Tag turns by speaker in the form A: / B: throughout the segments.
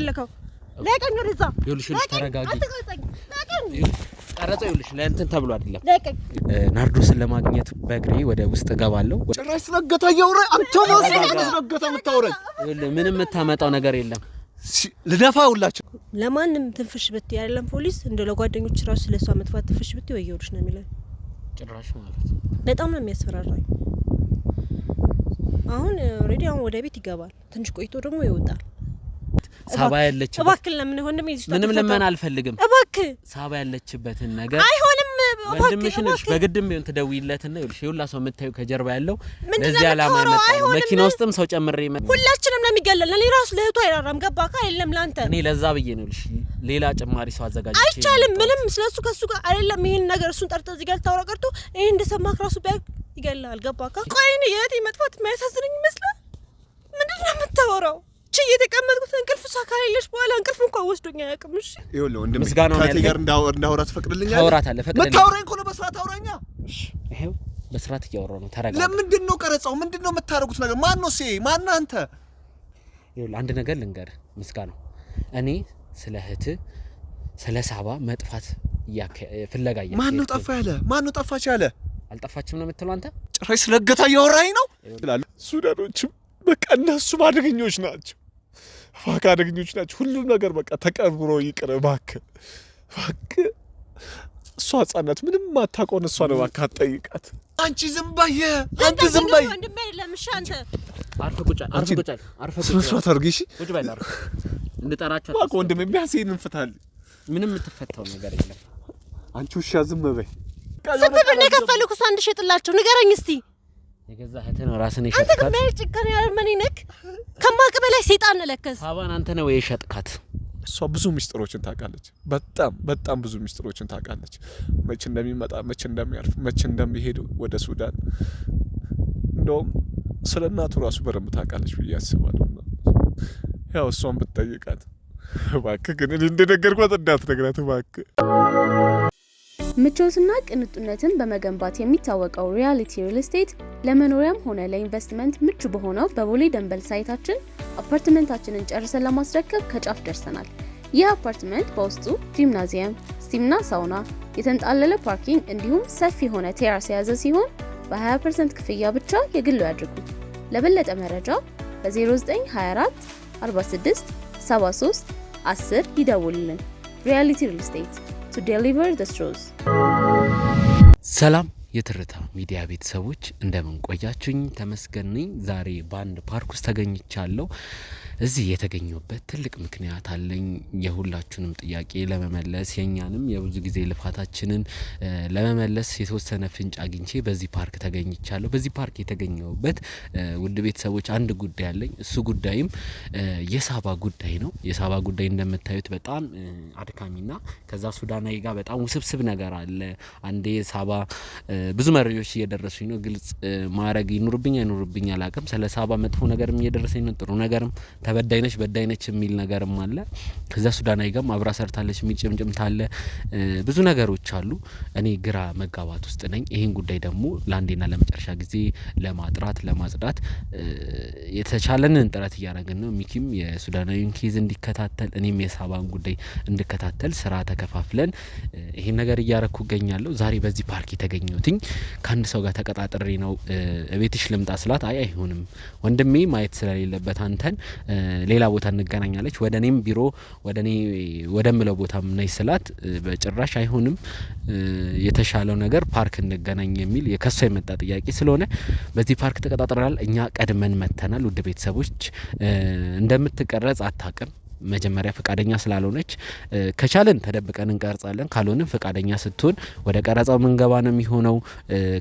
A: ያለከው? ለቀኝ ወደዛ
B: ይኸውልሽ ተረጋጊ። ቀረጻው ይኸውልሽ ለእንትን ተብሎ አይደለም። ናርዶስን ለማግኘት በእግሬ ወደ ውስጥ እገባለሁ።
C: ጭራሽ ስለገታ እያወራኝ አንተ ስለገታ የምታወራኝ
B: ምንም የምታመጣው ነገር የለም።
C: ልደፋ ሁላችሁ
A: ለማንም ትንፍሽ ብት ያለም ፖሊስ እንደ ለጓደኞች ራሱ ስለሷ መጥፋት ትንፍሽ ብት ወየውልሽ ነው የሚለው።
B: ጭራሽ ማለት
A: በጣም ነው የሚያስፈራራኝ። አሁን ኦሬዲ አሁን ወደ ቤት ይገባል። ትንሽ ቆይቶ ደግሞ ይወጣል።
B: ሳባ ያለችበት
A: እባክህ ለምን ወንድሜ ይስጣ
B: ምንም ለምን አልፈልግም።
A: እባክህ
B: ሳባ ያለችበትን ነገር
A: አይሆንም።
B: ወንድምሽን በግድም ቢሆን ትደውይለትና ይኸውልሽ ይሁላ ሰው የምታዩ ከጀርባ ያለው ለዚህ ዓላማ የመጣው መኪና ውስጥም ሰው ጨምሬ
A: ሁላችንም ነው የሚገለል። እኔ ራሱ ለህቱ አይራራም። ገባካ አይደለም ላንተ
B: እኔ ለዛ ብዬ ነው ይኸውልሽ ሌላ ጭማሪ ሰው አዘጋጅቼ
A: አይቻልም። ምንም ስለሱ ከሱ ጋር አይደለም። ይሄን ነገር እሱን ጠርተህ እዚህ ጋር ታወራ ቀርቶ ይሄ እንደሰማክ ራሱ ቢያቅ ይገላል። ገባካ? ቆይ እኔ የእህቴ መጥፋት የሚያሳዝነኝ ይመስላል። ምንድነው የምታወራው? የተቀመጥኩት እንቅልፍ ሳካለሽ በኋላ እንቅልፍ እንኳን ወስዶኛ ያቅም። እሺ
C: ይኸውልህ ወንድም ከቴጋር እንዳወራ ትፈቅድልኛለህ?
B: ታወራታለህ። ፈቅድልኝ።
C: መታወራኝ እኮ ነው። በስርዓት አውራኛ።
B: እሺ ይሄው በስርዓት እያወራሁ ነው። ተረጋጋ።
C: ለምንድን ነው ቀረጻው? ምንድን ነው የምታረጉት ነገር? ማን ነው ማን አንተ?
B: ይኸውልህ አንድ ነገር ልንገርህ ምስጋናው፣ እኔ ስለ እህትህ ስለ ሳባ መጥፋት ፍለጋ
C: ማን ነው ጠፋ ያለ? ማን ነው ጠፋች ያለ?
B: አልጠፋችም ነው የምትለው አንተ?
C: ጭራሽ ስለገታ እያወራኝ ነው ይላል። ሱዳኖችም በቃ እነሱ አደገኞች ናቸው። አደገኞች ናቸው። ሁሉም ነገር በቃ ተቀብሮ ይቅር እባክህ። እሷ ህጻናት ምንም ማታውቀውን እሷ ነው እባክህ አትጠይቃት። አንቺ ዝም በይ፣ አንቺ ዝም በይ።
A: ወንድሜ አይደለም። እሺ አንተ
B: አርፈህ ቁጭ
C: አድርጊ። እሺ
B: ቁጭ በል አርፈህ እንጠራቸው።
C: እባክህ ወንድሜ ቢያንስ እንፍታለን።
B: ምንም የምትፈታው ነገር የለም።
C: አንቺ ውሻ ዝም በይ።
A: ስንት ብር ነው የከፈልኩ? እሷ እንድሸጥላቸው ንገረኝ እስቲ።
B: የገዛ እህትህን ራስን የሸጥካት
A: አንተ ከመሄድ ጭካኔ ያርመኒ ነክ ከማቅ በላይ ሰይጣን ነለከስ።
B: ሳባን አንተ ነው የሸጥካት።
C: እሷ ብዙ ሚስጥሮችን ታውቃለች። በጣም ብዙ ሚስጥሮችን ታውቃለች። መቼ እንደሚመጣ፣ መቼ እንደሚያርፍ፣ መቼ እንደሚሄድ ወደ ሱዳን። እንደውም ስለ እናቱ ራሱ በደንብ ታውቃለች ብዬ አስባለሁ። ያው እሷን ብትጠይቃት እባክህ። ግን እኔ እንደነገርኳት እንዳትነግራት እባክህ።
D: ምቾትና ቅንጡነትን በመገንባት የሚታወቀው ሪያሊቲ ሪል ስቴት ለመኖሪያም ሆነ ለኢንቨስትመንት ምቹ በሆነው በቦሌ ደንበል ሳይታችን አፓርትመንታችንን ጨርሰን ለማስረከብ ከጫፍ ደርሰናል። ይህ አፓርትመንት በውስጡ ጂምናዚየም፣ ስቲምና ሳውና፣ የተንጣለለ ፓርኪንግ እንዲሁም ሰፊ የሆነ ቴራስ የያዘ ሲሆን በ20% ክፍያ ብቻ የግሉ ያድርጉ። ለበለጠ መረጃ በ0924 46 73 10 ይደውሉልን። ሪያሊቲ ሪል ስቴት to deliver the truth።
B: ሰላም የትርታ ሚዲያ ቤተሰቦች እንደምን ቆያችሁኝ? ተመስገን ነኝ። ዛሬ በአንድ ፓርክ ውስጥ ተገኝቻለሁ። እዚህ የተገኘሁበት ትልቅ ምክንያት አለኝ። የሁላችሁንም ጥያቄ ለመመለስ የኛንም የብዙ ጊዜ ልፋታችንን ለመመለስ የተወሰነ ፍንጭ አግኝቼ በዚህ ፓርክ ተገኝቻለሁ። በዚህ ፓርክ የተገኘሁበት ውድ ቤተሰቦች አንድ ጉዳይ አለኝ። እሱ ጉዳይም የሳባ ጉዳይ ነው። የሳባ ጉዳይ እንደምታዩት በጣም አድካሚና ከዛ ሱዳናዊ ጋር በጣም ውስብስብ ነገር አለ። አንዴ ሳባ ብዙ መረጃዎች እየደረሱኝ ነው። ግልጽ ማድረግ ይኑርብኝ አይኑርብኝ አላውቅም። ስለ ሳባ መጥፎ ነገርም እየደረሰኝ ነው፣ ጥሩ ነገርም ተበዳይነች በዳይነች የሚል ነገርም አለ። ከዛ ሱዳናዊ ጋርም አብራ ሰርታለች የሚል ጭምጭምታ አለ። ብዙ ነገሮች አሉ። እኔ ግራ መጋባት ውስጥ ነኝ። ይሄን ጉዳይ ደግሞ ለአንዴና ለመጨረሻ ጊዜ ለማጥራት ለማጽዳት የተቻለንን ጥረት እያደረግን ነው። ሚኪም የሱዳናዊን ኬዝ እንዲከታተል እኔም የሳባን ጉዳይ እንድከታተል ስራ ተከፋፍለን ይሄን ነገር እያረኩ እገኛለሁ። ዛሬ በዚህ ፓርክ የተገኘሁትኝ ከአንድ ሰው ጋር ተቀጣጥሬ ነው። ቤትሽ ልምጣ ስላት አይ አይሆንም ወንድሜ ማየት ስለሌለበት አንተን ሌላ ቦታ እንገናኛለች፣ ወደ እኔም ቢሮ ወደ እኔ ወደምለው ቦታ ነይ ስላት በጭራሽ አይሆንም የተሻለው ነገር ፓርክ እንገናኝ የሚል የከሷ የመጣ ጥያቄ ስለሆነ በዚህ ፓርክ ተቀጣጥረናል። እኛ ቀድመን መተናል። ውድ ቤተሰቦች እንደምትቀረጽ አታውቅም። መጀመሪያ ፈቃደኛ ስላልሆነች ከቻለን ተደብቀን እንቀርጻለን፣ ካልሆነም ፈቃደኛ ስትሆን ወደ ቀረጻው መንገባ ነው የሚሆነው።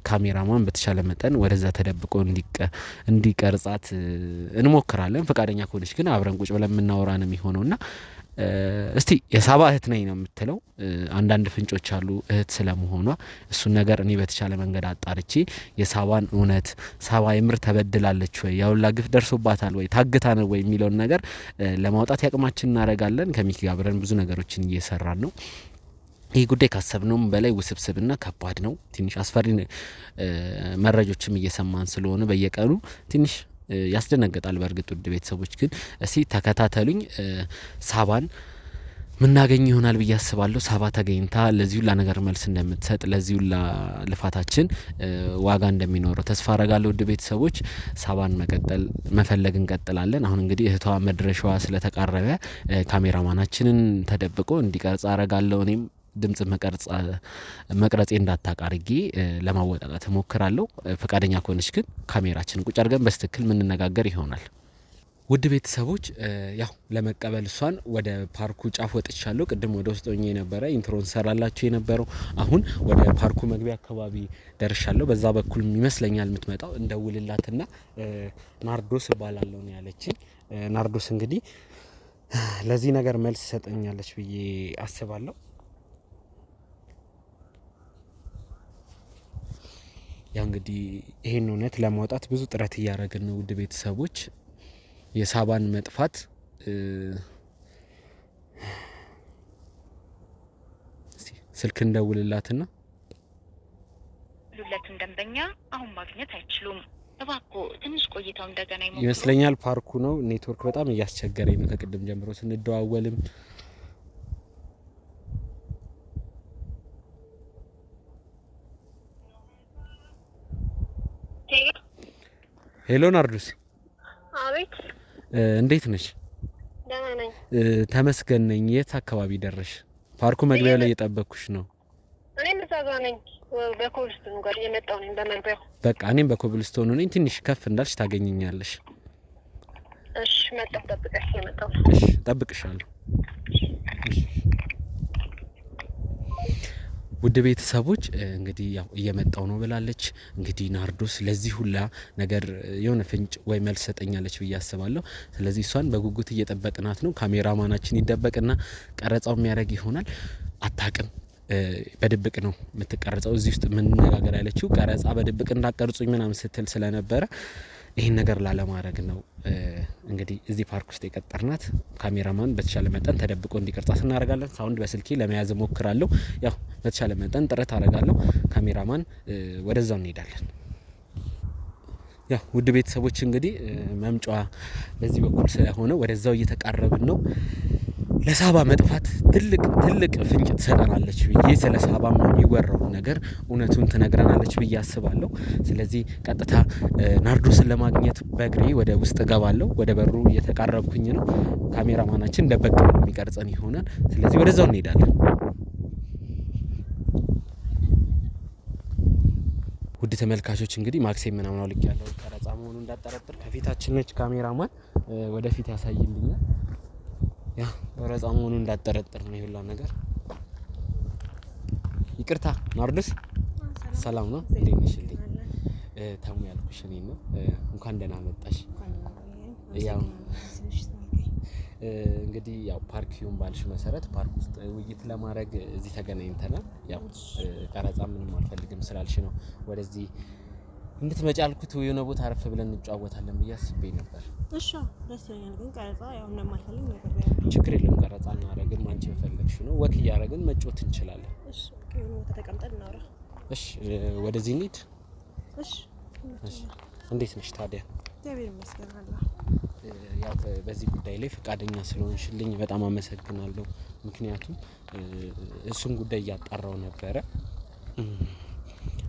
B: ካሜራማን በተቻለ መጠን ወደዛ ተደብቆ እንዲቀርጻት እንሞክራለን። ፈቃደኛ ከሆነች ግን አብረን ቁጭ ብለን የምናወራ ነው የሚሆነውና እስቲ የሳባ እህት ነኝ ነው የምትለው። አንዳንድ ፍንጮች አሉ እህት ስለመሆኗ። እሱን ነገር እኔ በተቻለ መንገድ አጣርቼ የሳባን እውነት ሳባ የምር ተበድላለች ወይ፣ ያውላ ግፍ ደርሶባታል ወይ፣ ታግታ ነው ወይ የሚለውን ነገር ለማውጣት ያቅማችን እናደርጋለን። ከሚኪ ጋር አብረን ብዙ ነገሮችን እየሰራን ነው። ይህ ጉዳይ ካሰብነውም በላይ ውስብስብና ከባድ ነው። ትንሽ አስፈሪ መረጃዎችም እየሰማን ስለሆነ በየቀኑ ትንሽ ያስደነግጣል። በእርግጥ ውድ ቤተሰቦች ግን እስቲ ተከታተሉኝ። ሳባን ምናገኝ ይሆናል ብዬ አስባለሁ። ሳባ ተገኝታ ለዚህ ሁላ ነገር መልስ እንደምትሰጥ ለዚህ ሁላ ልፋታችን ዋጋ እንደሚኖረው ተስፋ አረጋለሁ። ውድ ቤተሰቦች ሳባን መፈለግ እንቀጥላለን። አሁን እንግዲህ እህቷ መድረሻዋ ስለተቃረበ ካሜራማናችንን ተደብቆ እንዲቀርጽ አረጋለሁ። እኔም ድምጽ መቅረጼ እንዳታቃርጊ ለማወጣጣት እሞክራለሁ። ፈቃደኛ ከሆነች ግን ካሜራችንን ቁጭ አድርገን በስትክክል ምንነጋገር ይሆናል። ውድ ቤተሰቦች ያው ለመቀበል እሷን ወደ ፓርኩ ጫፍ ወጥቻለሁ። ቅድም ወደ ውስጥ ሆኜ የነበረ ኢንትሮን ሰራላችሁ የነበረው አሁን ወደ ፓርኩ መግቢያ አካባቢ ደርሻለሁ። በዛ በኩል ይመስለኛል የምትመጣው። እንደውልላትና ናርዶስ እባላለሁ ነው ያለችኝ። ናርዶስ እንግዲህ ለዚህ ነገር መልስ ሰጠኛለች ብዬ አስባለሁ። ያ እንግዲህ ይሄን እውነት ለማውጣት ብዙ ጥረት እያደረግን ነው ውድ ቤተሰቦች። የሳባን መጥፋት ስልክ እንደውልላትና
E: ሁለቱም ደንበኛ አሁን ማግኘት አይችሉም፣ እባክዎ ትንሽ ቆይተው እንደገና ይሞክሩ
B: ይመስለኛል። ፓርኩ ነው ኔትወርክ በጣም እያስቸገረኝ ነው ከቅድም ጀምሮ ስንደዋወልም። ሄሎ ናርዶስ።
A: አቤት።
B: እንዴት ነሽ?
A: ደህና ነኝ።
B: ተመስገን ነኝ። የት አካባቢ ደረሽ? ፓርኩ መግቢያው ላይ እየጠበቅኩሽ ነው።
A: እኔም እዛ ጋር ነኝ። በኮብልስቶን ጋር እየመጣሁ ነኝ በመግቢያው።
B: በቃ እኔም በኮብልስቶን ነኝ። ትንሽ ከፍ እንዳልሽ ታገኘኛለሽ።
A: እሺ መጣሁ። ጠብቀሽ እየመጣሁ።
B: እሺ ጠብቅሻለሁ። እሺ ውድ ቤተሰቦች እንግዲህ ያው እየመጣው ነው ብላለች። እንግዲህ ናርዶስ ለዚህ ሁላ ነገር የሆነ ፍንጭ ወይ መልስ ሰጠኛለች ብዬ አስባለሁ። ስለዚህ እሷን በጉጉት እየጠበቅናት ነው። ካሜራማናችን ይደበቅና ቀረጻው የሚያደርግ ይሆናል። አታቅም፣ በድብቅ ነው የምትቀረጸው። እዚህ ውስጥ ምን ነጋገር ያለችው ቀረጻ በድብቅ እንዳቀርጹኝ ምናምን ስትል ስለነበረ ይሄን ነገር ላለማድረግ ነው እንግዲህ እዚህ ፓርክ ውስጥ የቀጠርናት። ካሜራማን በተቻለ መጠን ተደብቆ እንዲቀርጻት እናደርጋለን። ሳውንድ በስልኬ ለመያዝ ሞክራለሁ። ያው በተቻለ መጠን ጥረት አደርጋለሁ። ካሜራማን ወደዛው እንሄዳለን። ያው ውድ ቤተሰቦች እንግዲህ መምጫዋ በዚህ በኩል ስለሆነ ወደዛው እየተቃረብን ነው። ለሳባ መጥፋት ትልቅ ፍንጭ ትሰጠናለች ብዬ ስለ ሳባም የሚወራው ነገር እውነቱን ትነግረናለች ብዬ አስባለሁ። ስለዚህ ቀጥታ ናርዶስን ለማግኘት በእግሬ ወደ ውስጥ ገባለሁ። ወደ በሩ እየተቃረብኩኝ ነው። ካሜራማናችን ደበቅ ብሎ የሚቀርጸን ይሆናል። ስለዚህ ወደዛው እንሄዳለን። ውድ ተመልካቾች እንግዲህ ማክሴም ምናምን አውልቅ ያለው ቀረጻ መሆኑ እንዳጠረጥር ከፊታችን ነች ካሜራማን ወደፊት ያሳይልኛል። ያ ቀረጻ መሆኑ እንዳጠረጥር ነው ይሁላ ነገር። ይቅርታ ናርዶስ፣ ሰላም ነው? እንዴት ነሽ? ታሙ ያልኩሽ እኔ ነው። እንኳን ደህና መጣሽ። ያው እንግዲህ ያው ፓርኪውን ባልሽ መሰረት ፓርክ ውስጥ ውይይት ለማድረግ እዚህ ተገናኝተናል። ያው ቀረጻ ምንም አልፈልግም ስላልሽ ነው ወደዚህ እንድትመጪ ያልኩት። የሆነ ቦታ አረፍ ብለን እንጫወታለን ብዬ አስቤ ነበር።
A: እሺ ደስ ይላል፣ ግን ቀረጻ ያው እንደማልፈልግ ነገር ያለው
B: ችግር የለም። ቀረጻ እናደርግን አንቺ በፈለግሽው ነው። ወክ እያደረግን መጫወት እንችላለን።
A: እሺ ከሆነ ቦታ ተቀምጠን እናውራ።
B: እሺ ወደዚህ እንሂድ።
A: እሺ
B: እንዴት ነሽ ታዲያ?
A: እግዚአብሔር ይመስገን አለ።
B: ያው በዚህ ጉዳይ ላይ ፈቃደኛ ስለሆንሽልኝ በጣም አመሰግናለሁ። ምክንያቱም እሱን ጉዳይ እያጣራው ነበረ።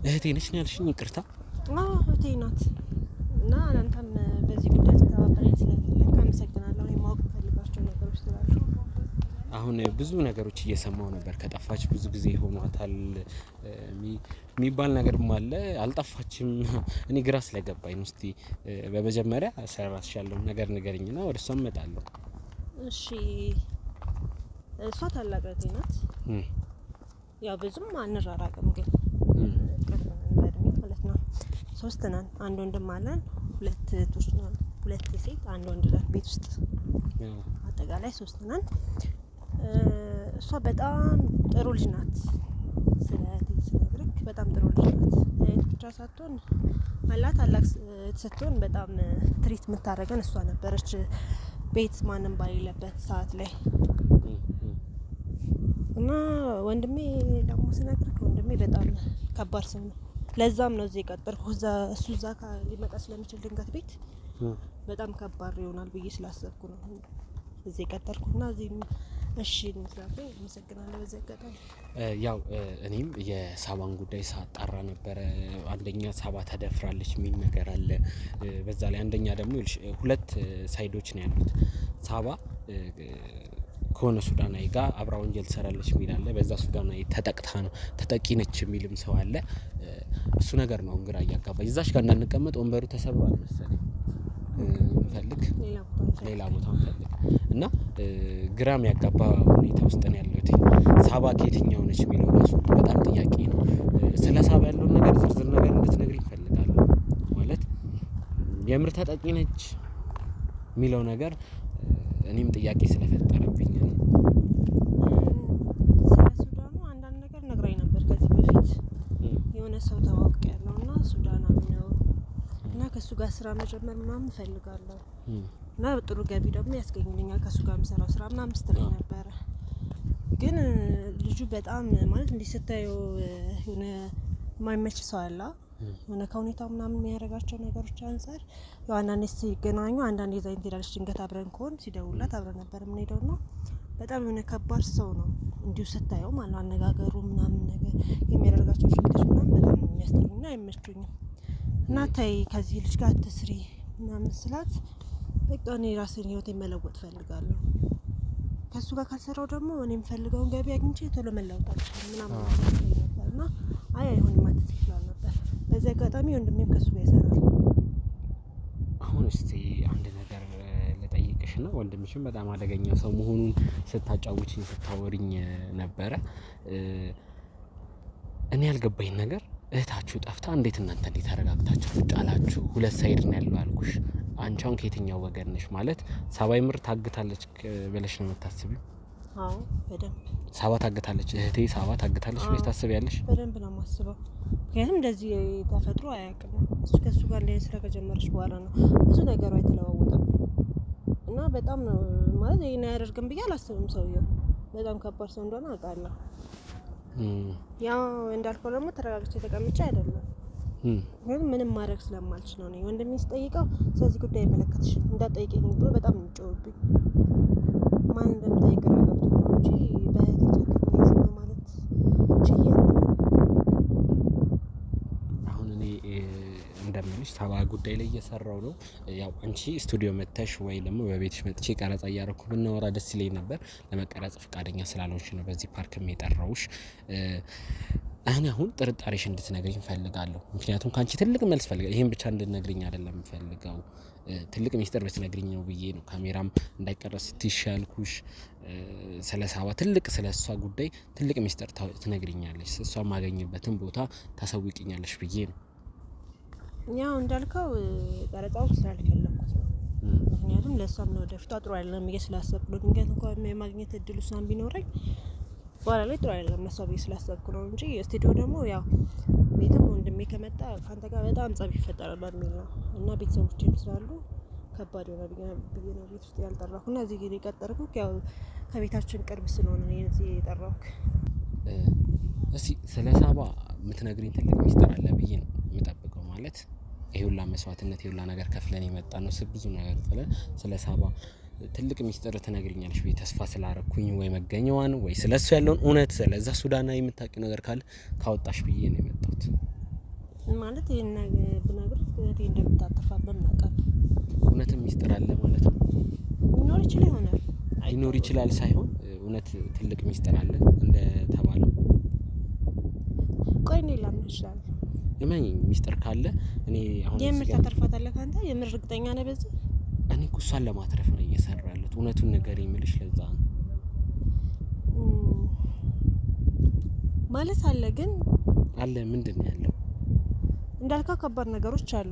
B: እህቴ ነሽ ነው ያልሽኝ? ይቅርታ።
A: እህቴ ናት እና አንተም በዚህ ጉዳይ ተባበረኝ ስለፈለክ አመሰግናለሁ። እኔ ማወቅ ፈልጋቸው ነገሮች ስላሉ
B: አሁን ብዙ ነገሮች እየሰማው ነበር። ከጠፋች ብዙ ጊዜ ሆኗታል የሚባል ነገርም አለ። አልጠፋችም። እኔ ግራ ስለገባኝ ነው። እስቲ በመጀመሪያ ሰራሽ ያለውን ነገር ንገሪኝና ወደ እሷ እመጣለሁ።
A: እሺ እሷ ታላቅ እህቴ ናት። ያው ብዙም አንራራቅም፣ ግን ቅርብ ነን በእድሜ ማለት ነው። 3 ነን። አንድ ወንድም አለን፣ 2 እህቶች ነን። 2 ሴት፣ አንድ ወንድ ነን ቤት ውስጥ። አጠቃላይ 3 ነን። እሷ በጣም ጥሩ ልጅ ናት። ስለ እህቴ ስነግርክ በጣም ጥሩ ልጅ ናት። እህት ብቻ ሳትሆን አላት ታላቅ ስትሆን በጣም ትሪት የምታደርገን እሷ ነበረች፣ ቤት ማንም ባሌለበት ሰዓት ላይ እና ወንድሜ ደግሞ ስነግርክ ወንድሜ በጣም ከባድ ሰው ነው። ለዛም ነው እዚህ የቀጠርኩ። እሱ እዛ ሊመጣ ስለሚችል ድንገት ቤት በጣም ከባድ ይሆናል ብዬ ስላሰብኩ ነው እዚህ ቀጠርኩና እዚህ እሺ እንስራፈ መሰግናለሁ። በዚህ አጋጣሚ
B: ያው እኔም የሳባን ጉዳይ ሳጣራ ነበረ። አንደኛ ሳባ ተደፍራለች የሚል ነገር አለ። በዛ ላይ አንደኛ ደግሞ ሁለት ሳይዶች ነው ያሉት። ሳባ ከሆነ ሱዳናዊ ጋር አብራ ወንጀል ትሰራለች የሚል አለ። በዛ ሱዳናዊ ተጠቅታ ነው ተጠቂ ነች የሚልም ሰው አለ። እሱ ነገር ነው ግራ እያጋባኝ። እዛሽ ጋር እንዳንቀመጥ ወንበሩ ተሰብሯል መሰለኝ። እንፈልግ ሌላ ቦታ እንፈልግ እና ግራም ያጋባ ሁኔታ ውስጥ ነው ያለሁት። ሳባ ከየትኛው ነች የሚለው ራሱ በጣም ጥያቄ ነው። ስለ ሳባ ያለውን ነገር ዝርዝር ነገር እንድትነግሪኝ እፈልጋለሁ። ማለት የምር ተጠቂ ነች የሚለው ነገር እኔም ጥያቄ ስለፈጠረብኝ ነው።
A: ስለ ሱዳኑ አንዳንድ ነገር ነግራኝ ነበር ከዚህ በፊት የሆነ ሰው ተዋውቅ ያለውና ሱዳናዊ ነው እና ከሱ ጋር ስራ መጀመር ምናምን እፈልጋለሁ እና ጥሩ ገቢ ደግሞ ያስገኝልኛል ከሱ ጋር የምሰራው ስራ ምናምን ስትለኝ ነበረ። ግን ልጁ በጣም ማለት እንዲህ ስታየው የሆነ የማይመች ሰው አለ። የሆነ ከሁኔታው ምናምን የሚያደርጋቸው ነገሮች አንፃር ያው አንዳንዴ ሲገናኙ አንዳንዴ ዛይን ትሄዳለች ድንገት አብረን ከሆን ሲደውላት አብረን ነበር የምንሄደው ነው። በጣም የሆነ ከባድ ሰው ነው እንዲሁ ስታየው ማለት አነጋገሩ ምናምን ነገር የሚያደርጋቸው ሽልቶች ምናምን በጣም ነው የሚያስጠሉኝና አይመቹኝም። እና ታይ ከዚህ ልጅ ጋር አትስሪ ምናምን ስላት በቃ እኔ ራሴን ህይወቴን መለወጥ ፈልጋለሁ ከሱ ጋር ካልሰራው ደግሞ እኔ የምፈልገውን ገቢ አግኝቼ ቶሎ መለወጥ አልችልም ምናምን ነበርና አይ አይሆንም አትስሪ ይችላል ነበር። በዚህ አጋጣሚ ወንድሜም ከሱ ጋር ይሰራል።
B: አሁን እስቲ አንድ ነገር ልጠይቅሽና ወንድምሽም በጣም አደገኛ ሰው መሆኑን ስታጫውችኝ ስታወሪኝ ነበረ። እኔ ያልገባኝ ነገር እህታችሁ ጠፍታ እንዴት እናንተ እንዴት ተረጋግታችሁ ቁጭ አላችሁ? ሁለት ሳይድ ነው ያለው አልኩሽ። አንቺ አሁን ከየትኛው ወገን ነሽ? ማለት ሳባይ ምር ታግታለች ብለሽ ነው የምታስቢው?
A: አዎ በደንብ
B: ሳባ ታግታለች፣ እህቴ ሳባ ታግታለች ብለሽ ታስቢያለሽ?
A: በደንብ ነው የማስበው። ምክንያቱም እንደዚህ ተፈጥሮ አያውቅም። እሱ ከሱ ጋር ላይ ስራ ከጀመረች በኋላ ነው ብዙ ነገሯ የተለዋወጠው እና በጣም ነው ማለት ይሄን አያደርግም ብዬ አላስብም። ሰውየው በጣም ከባድ ሰው እንደሆነ አውቃለሁ። ያው እንዳልከው ደግሞ ተረጋግቼ ተቀምጬ አይደለም ምንም ማድረግ ስለማልችል ነው። ወንድሜ ስጠይቀው ስለዚህ ጉዳይ አይመለከትሽም እንዳትጠይቀኝ ብሎ በጣም ነው የሚጮህብኝ። ማን እንደምጠይቅ ግራ ገብቶኝ ነው እንጂ በእህቴ ጨክኜ ዝም ማለት ችዬ ነው።
B: አሁን እኔ እንደምልሽ ሳባ ጉዳይ ላይ እየሰራው ነው። ያው አንቺ ስቱዲዮ መጥተሽ ወይ ደግሞ በቤትሽ መጥቼ ቀረጻ እያደረኩ ብናወራ ደስ ይለኝ ነበር። ለመቀረጽ ፈቃደኛ ስላልሆንሽ ነው በዚህ ፓርክም የጠራውሽ። እኔ አሁን ጥርጣሬሽ እንድትነግሪኝ እፈልጋለሁ። ምክንያቱም ካንቺ ትልቅ መልስ ፈልጋለሁ። ይሄን ብቻ እንድትነግሪኝ አይደለም የምፈልገው፣ ትልቅ ሚስጥር ብትነግሪኝ ነው ብዬ ነው። ካሜራም እንዳይቀረጽ ትሻልኩሽ። ስለ ሳባ ትልቅ ስለሷ ጉዳይ ትልቅ ሚስጥር ትነግሪኛለሽ፣ እሷ ማገኝበትን ቦታ ታሳውቂኛለሽ ብዬ ነው።
A: ያው እንዳልከው ቀረጻውን ስላልፈለኩት ነው። ምክንያቱም ለሷም ነው ወደፊቷ ጥሩ አይደለም ብዬ ስላሰብኩ ነው። ድንገት እንኳን የማግኘት እድሉ ሳን ቢኖረኝ በኋላ ላይ ጥሩ አይደለም ለሷ ብዬ ስላሰብኩ ነው እንጂ ስቱዲዮ ደግሞ ያው ቤትም ወንድሜ ከመጣ ካንተ ጋር በጣም ጸብ ይፈጠራል በሚል ነው እና ቤተሰቦቼም ስላሉ ከባድ ይሆናል ብዬ ነው ቤት ውስጥ ያልጠራኩና እዚህ ጊዜ የቀጠርኩት ያው ከቤታችን ቅርብ ስለሆነ ነው እዚህ የጠራኩት።
B: እስቲ ስለ ሳባ የምትነግሪኝ ትልቅ ሚስጥር አለ ብዬ ነው የምጠብቀው። ማለት ይሄ ሁላ መስዋዕትነት ይሄ ሁላ ነገር ከፍለን የመጣ ነው ብዙ ነገር ጥለን ስለ ሳባ ትልቅ ሚስጥር ትነግሪኛለሽ ብዬ ተስፋ ስላረኩኝ ወይ መገኘዋን ወይ ስለሱ ያለውን እውነት ስለዛ ሱዳናዊ የምታውቂው ነገር ካለ ካወጣሽ ብዬ ነው የመጣሁት።
A: ማለት ይሄን ነገር ብነግርህ እህቴ እንደምታጠፋበት እናውቃለን።
B: እውነትም ሚስጥር አለ ማለት ነው።
A: ሊኖር ይችላል ይሆናል
B: ሊኖር ይችላል ሳይሆን እውነት ትልቅ ሚስጥር አለ እንደ ተባለው።
A: ቆይ እኔ ላምን ይችላል
B: እመኝ ሚስጥር ካለ እኔ አሁን
A: የምር ታተርፋታለህ ካንተ የምር እርግጠኛ ነህ በዚህ?
B: እኔ እኮ እሷን ለማትረፍ ነው እየሰራ ያለሁት። እውነቱን ነገር የምልሽ ለዛ ነው
A: ማለት አለ። ግን
B: አለ ምንድን ነው ያለው?
A: እንዳልከው ከባድ ነገሮች አሉ።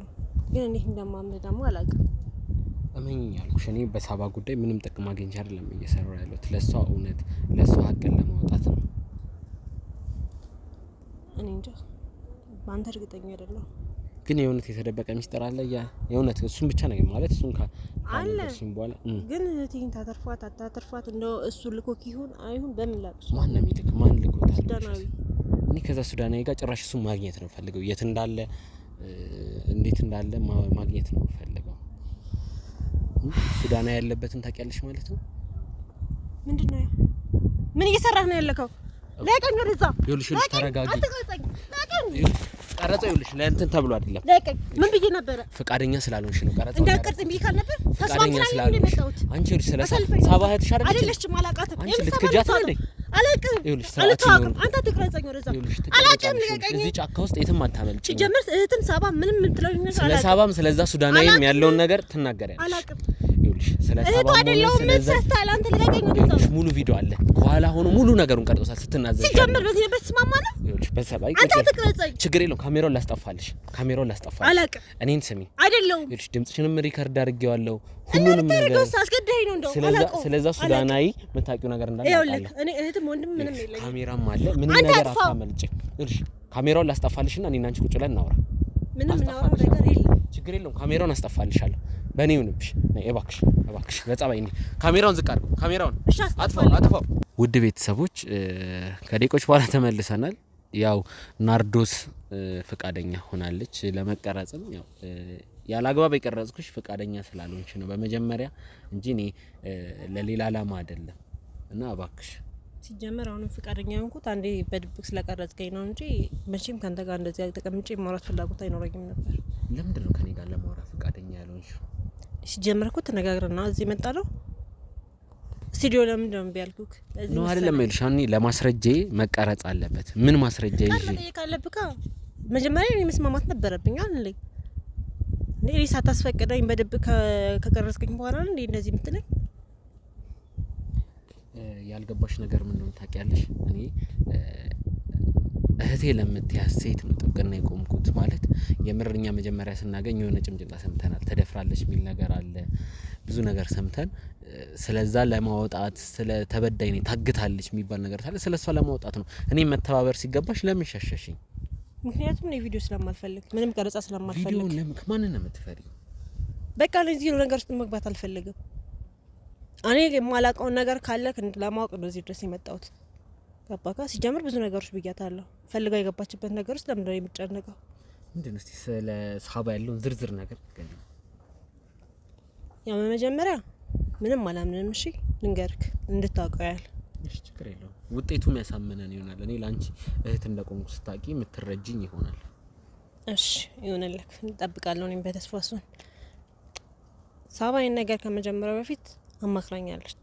A: ግን እኔ እንደማምን ደግሞ አላውቅም።
B: እመኝ ያልኩሽ እኔ በሳባ ጉዳይ ምንም ጥቅም አግኝቼ አይደለም እየሰራ ያለሁት። ለሷ እውነት ለሷ ሀቅን ለማውጣት ነው።
A: እኔ እንጃ በአንተ እርግጠኛ አይደለሁ።
B: ግን የእውነት የተደበቀ ሚስጥር አለ። የእውነት እሱን ብቻ ነው ማለት እሱን
A: አለ
B: በኋላ
A: ግን እህቴን ታተርፏት አታተርፏት እንደው እሱ ልኮክ ይሁን አይሁን በምን ላቅስ?
B: ማን ነው የሚልክ? ማን ልኮታል?
A: ሱዳናዊ።
B: እኔ ከዛ ሱዳናዊ ጋር ጭራሽ እሱን ማግኘት ነው ፈልገው። የት እንዳለ እንዴት እንዳለ ማግኘት ነው ፈልገው። ሱዳና ያለበትን ታውቂያለሽ ማለት ነው?
A: ምንድነው? ምን እየሰራህ ነው ያለከው? ለቀኝ ወደዛ።
B: ይኸውልሽ ተረጋጊ። ቀረጸው ይኸውልሽ ለእንትን ተብሎ አይደለም።
A: ለቀኝ ምን ብዬ ነበረ?
B: ፍቃደኛ ስላልሆንሽ ነው ቀረጸው።
A: እንዳቀርጽ ብዬ ካል ነበር ተስማምተናል እንደመጣሁት።
B: አንቺ ይኸውልሽ ሳባህትሽ
A: አይደለሽም አላውቃትም።
B: አንቺ ልትከጃት ነው እንዴ?
A: አላውቅም።
B: ይኸውልሽ
A: አልተዋቅም። አንተ ትቅረጸኝ ወደዛ። አላውቅም። ለቀኝ።
B: እዚህ ጫካ ውስጥ የትም አታመልጭ።
A: ጀመር እህትን ሳባ ምንም የምትለኝ ነገር
B: አላውቅም። ስለ ሳባም ስለዛ ሱዳናዊም ያለውን ነገር ትናገሪያለሽ።
A: አላውቅም።
B: ይኸውልሽ ስለ ሳባ
A: አይደለም መሰስታል። አንተ ለቀኝ ወደዛ።
B: ይኸውልሽ ሙሉ ቪዲዮ አለ ከኋላ ሆኖ ሙሉ ነገሩን ቀርጾታል ስትናዘዝ።
A: ሲጀምር በዚህ ነበር ተስማማ ነው።
B: ይኸውልሽ በሰባይ
A: አንተ ትቅረጸኝ።
B: ችግር የለውም። ካሜራውን ላስጠፋልሽ።
A: አላውቅም።
B: እኔን ስሚ።
A: አይደለም
B: ይኸውልሽ ድምጽሽንም ሪከርድ አድርጌዋለሁ። ሁሉንም ነገር
A: አስገድደኝ ነው እንደው አላውቅም።
B: ስለዛ ሱዳናዊ የምታውቂው ነገር እንዳለ
A: ይኸውልህ እኔ እህትም ወንድም ምንም የለኝም።
B: ካሜራም አለ ምንም ነገር አታመልጭ። ይኸውልሽ ካሜራውን ላስጠፋልሽና እኔና አንቺ ቁጭ ብለን እናውራ።
A: ምንም እናውራ ነገር የለም።
B: ችግር የለውም። ካሜራውን አስጠፋልሻለሁ። በእኔ ይሁንብሽ። ነይ እባክሽ በጸባይ እንዴ ካሜራውን ዝቅ አድርገው። ካሜራውን አጥፋው። ውድ ቤተሰቦች ከደቂቆች በኋላ ተመልሰናል። ያው ናርዶስ ፍቃደኛ ሆናለች ለመቀረጽም። ያው ያላግባብ የቀረጽኩሽ ፍቃደኛ ስላልሆንሽ ነው በመጀመሪያ እንጂ እኔ ለሌላ ዓላማ አይደለም። እና እባክሽ
A: ሲጀመር አሁንም ፍቃደኛ ሆንኩት አንዴ በድብቅ ስለቀረጽከኝ ነው እንጂ መቼም ካንተ ጋር እንደዚህ ተቀምጬ ማውራት ፍላጎት አይኖረኝም ነበር።
B: ለምንድን ነው ከኔ ጋር ለማውራት ፍቃደኛ ያልሆንሽው?
A: ሲጀመር እኮ ተነጋግረና እዚህ መጣ ነው ስቱዲዮ ለምን ደም ቢያልኩክ
B: ነው አይደለም ይልሽ አኒ ለማስረጃ መቀረጽ አለበት። ምን ማስረጃ ይዤ
A: ካለብካ መጀመሪያ እኔ መስማማት ነበረብኝ አይደል? እኔ ሳታስፈቅደኝ በድብቅ ከቀረጽከኝ በኋላ ነው እንዴ እንደዚህ የምትለኝ?
B: ያልገባሽ ነገር ምን ነው ታውቂያለሽ? እኔ እህቴ ለምትያዝ ሴት ነው ጥብቅና የቆምኩት። ማለት የምርኛ መጀመሪያ ስናገኝ የሆነ ጭምጭምታ ሰምተናል። ተደፍራለች የሚል ነገር አለ። ብዙ ነገር ሰምተን ስለዛ ለማውጣት ስለ ተበዳይ ነው ታግታለች የሚባል ነገር ታለ ስለሷ ለማውጣት ነው እኔ መተባበር ሲገባሽ ለምን ሸሸሽኝ?
A: ምክንያቱም ነው ቪዲዮ ስለማልፈልግ ምንም ቀረጻ ስለማልፈልግ።
B: ቪዲዮ ለምን ማንን ነው የምትፈሪው?
A: በቃ ለዚህ ነገር ውስጥ መግባት አልፈልግም። እኔ የማላውቀው ነገር ካለ ለማወቅ ነው እዚህ ድረስ የመጣሁት። ገባካ? ሲጀምር ብዙ ነገሮች ብያታለሁ። ፈልጋ የገባችበት ነገር ውስጥ ለምን ነው የምትጨነቀው?
B: ምንድነው እስቲ ስለ ሳባ ያለውን ዝርዝር ነገር ገኝ።
A: ያው በመጀመሪያ ምንም አላምንም። እሺ ልንገርክ እንድታውቀው ያህል።
B: እሺ ችግር የለውም። ውጤቱም ያሳመነን ይሆናል። እኔ ላንቺ እህት እንደቆምኩ ስታቂ የምትረጅኝ ይሆናል።
A: እሺ ይሆነልክ። እንጠብቃለሁ። እኔም በተስፋ እሱን ሳባይን ነገር ከመጀመሪያው በፊት አማክራኛለች።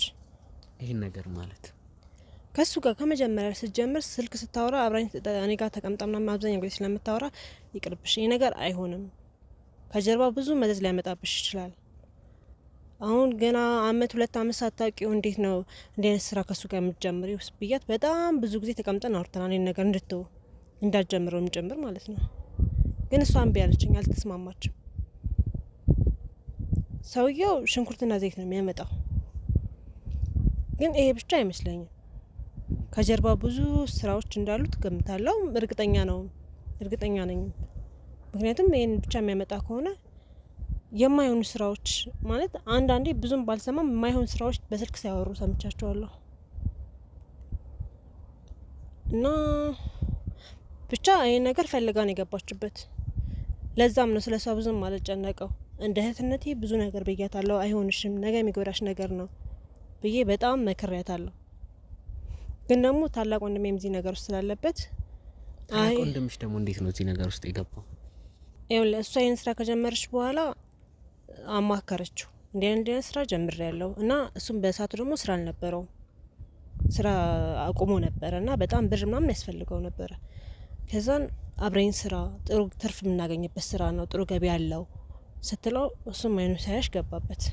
B: ይሄን ነገር ማለት
A: ከሱ ጋር ከመጀመሪያ ስትጀምር ስልክ ስታወራ አብራኝ እኔ ጋር ተቀምጣምና አብዛኛው ጊዜ ስለምታወራ ይቅርብሽ፣ ይሄ ነገር አይሆንም፣ ከጀርባ ብዙ መዘዝ ሊያመጣብሽ ይችላል። አሁን ገና አመት 2 አመት ሳታውቂው እንዴት ነው እንዴ ስራ ከሱ ጋር የምትጀምሪው ብያት በጣም ብዙ ጊዜ ተቀምጠን አውርተናል። ይሄን ነገር እንድትው እንዳትጀምረው እንጀምር ማለት ነው። ግን እሷ እምቢ አለችኝ፣ አልተስማማችም። ሰውየው ሽንኩርትና ዘይት ነው የሚያመጣው። ግን ይሄ ብቻ አይመስለኝም፣ ከጀርባ ብዙ ስራዎች እንዳሉት ገምታለሁ። እርግጠኛ ነኝ። ምክንያቱም ይሄን ብቻ የሚያመጣ ከሆነ የማይሆኑ ስራዎች ማለት አንዳንዴ ብዙም ባልሰማም የማይሆኑ ስራዎች በስልክ ሲያወሩ ሰምቻቸዋለሁ። እና ብቻ ይሄን ነገር ፈልጋ ነው የገባችበት። ለዛም ነው ስለሷ ብዙም አልጨነቀው። እንደ እህትነቴ ብዙ ነገር ብያታለሁ። አይሆንሽም፣ ነገ የሚጎዳሽ ነገር ነው ብዬ በጣም መክሬያታለሁ። ግን ደግሞ ታላቅ ወንድሜም እዚህ ነገር ውስጥ ስላለበት
B: ታላቅ ወንድምሽ ደግሞ እንዴት ነው እዚህ ነገር ውስጥ የገባው?
A: ይኸውልህ እሷ ይሄን ስራ ከጀመረች በኋላ አማከረችው። እንዴ ስራ ጀምሬያለሁ እና እሱም በእሳቱ ደግሞ ስራ አልነበረውም፣ ስራ አቁሞ ነበረና በጣም ብር ምናምን ያስፈልገው ነበረ። ከዛን አብረኝ ስራ ጥሩ ትርፍ የምናገኝበት ስራ ነው፣ ጥሩ ገቢ ያለው ስትለው እሱም አይኑ ሳያሽ ገባበት።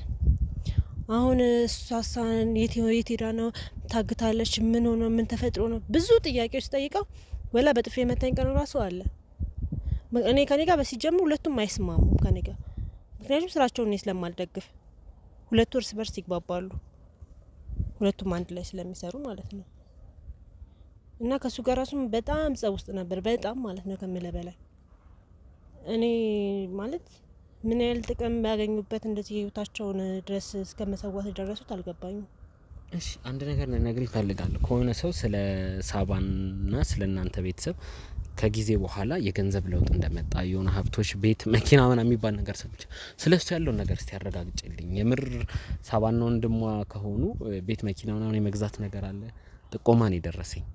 A: አሁን እሷሳን የት ሄዳ ነው ታግታለች? ምን ሆነ? ምን ተፈጥሮ ነው? ብዙ ጥያቄዎች ጠይቀው ወላ በጥፌ መታኝ ቀን ራሱ አለ። እኔ ከኔ ጋር በሲጀምሩ ሁለቱም አይስማሙም ከኔ ጋር፣ ምክንያቱም ስራቸውን እኔ ስለማልደግፍ። ሁለቱ እርስ በርስ ይግባባሉ፣ ሁለቱም አንድ ላይ ስለሚሰሩ ማለት ነው። እና ከሱ ጋር ራሱ በጣም ጸብ ውስጥ ነበር፣ በጣም ማለት ነው ከምለ በላይ። እኔ ማለት ምን ያህል ጥቅም ያገኙበት እንደዚህ ህይወታቸውን ድረስ እስከ መሰዋት ደረሱት አልገባኝም።
B: እሺ አንድ ነገር ልነግርህ እፈልጋለሁ። ከሆነ ሰው ስለ ሳባና ስለ እናንተ ቤተሰብ ከጊዜ በኋላ የገንዘብ ለውጥ እንደመጣ የሆነ ሀብቶች፣ ቤት፣ መኪና ምናምን የሚባል ነገር ሰምቼ ስለሱ ያለውን ነገር እስቲ ያረጋግጭልኝ። የምር ሳባና ወንድሟ ከሆኑ ቤት መኪና ምናምን የመግዛት ነገር አለ? ጥቆማን የደረሰኝ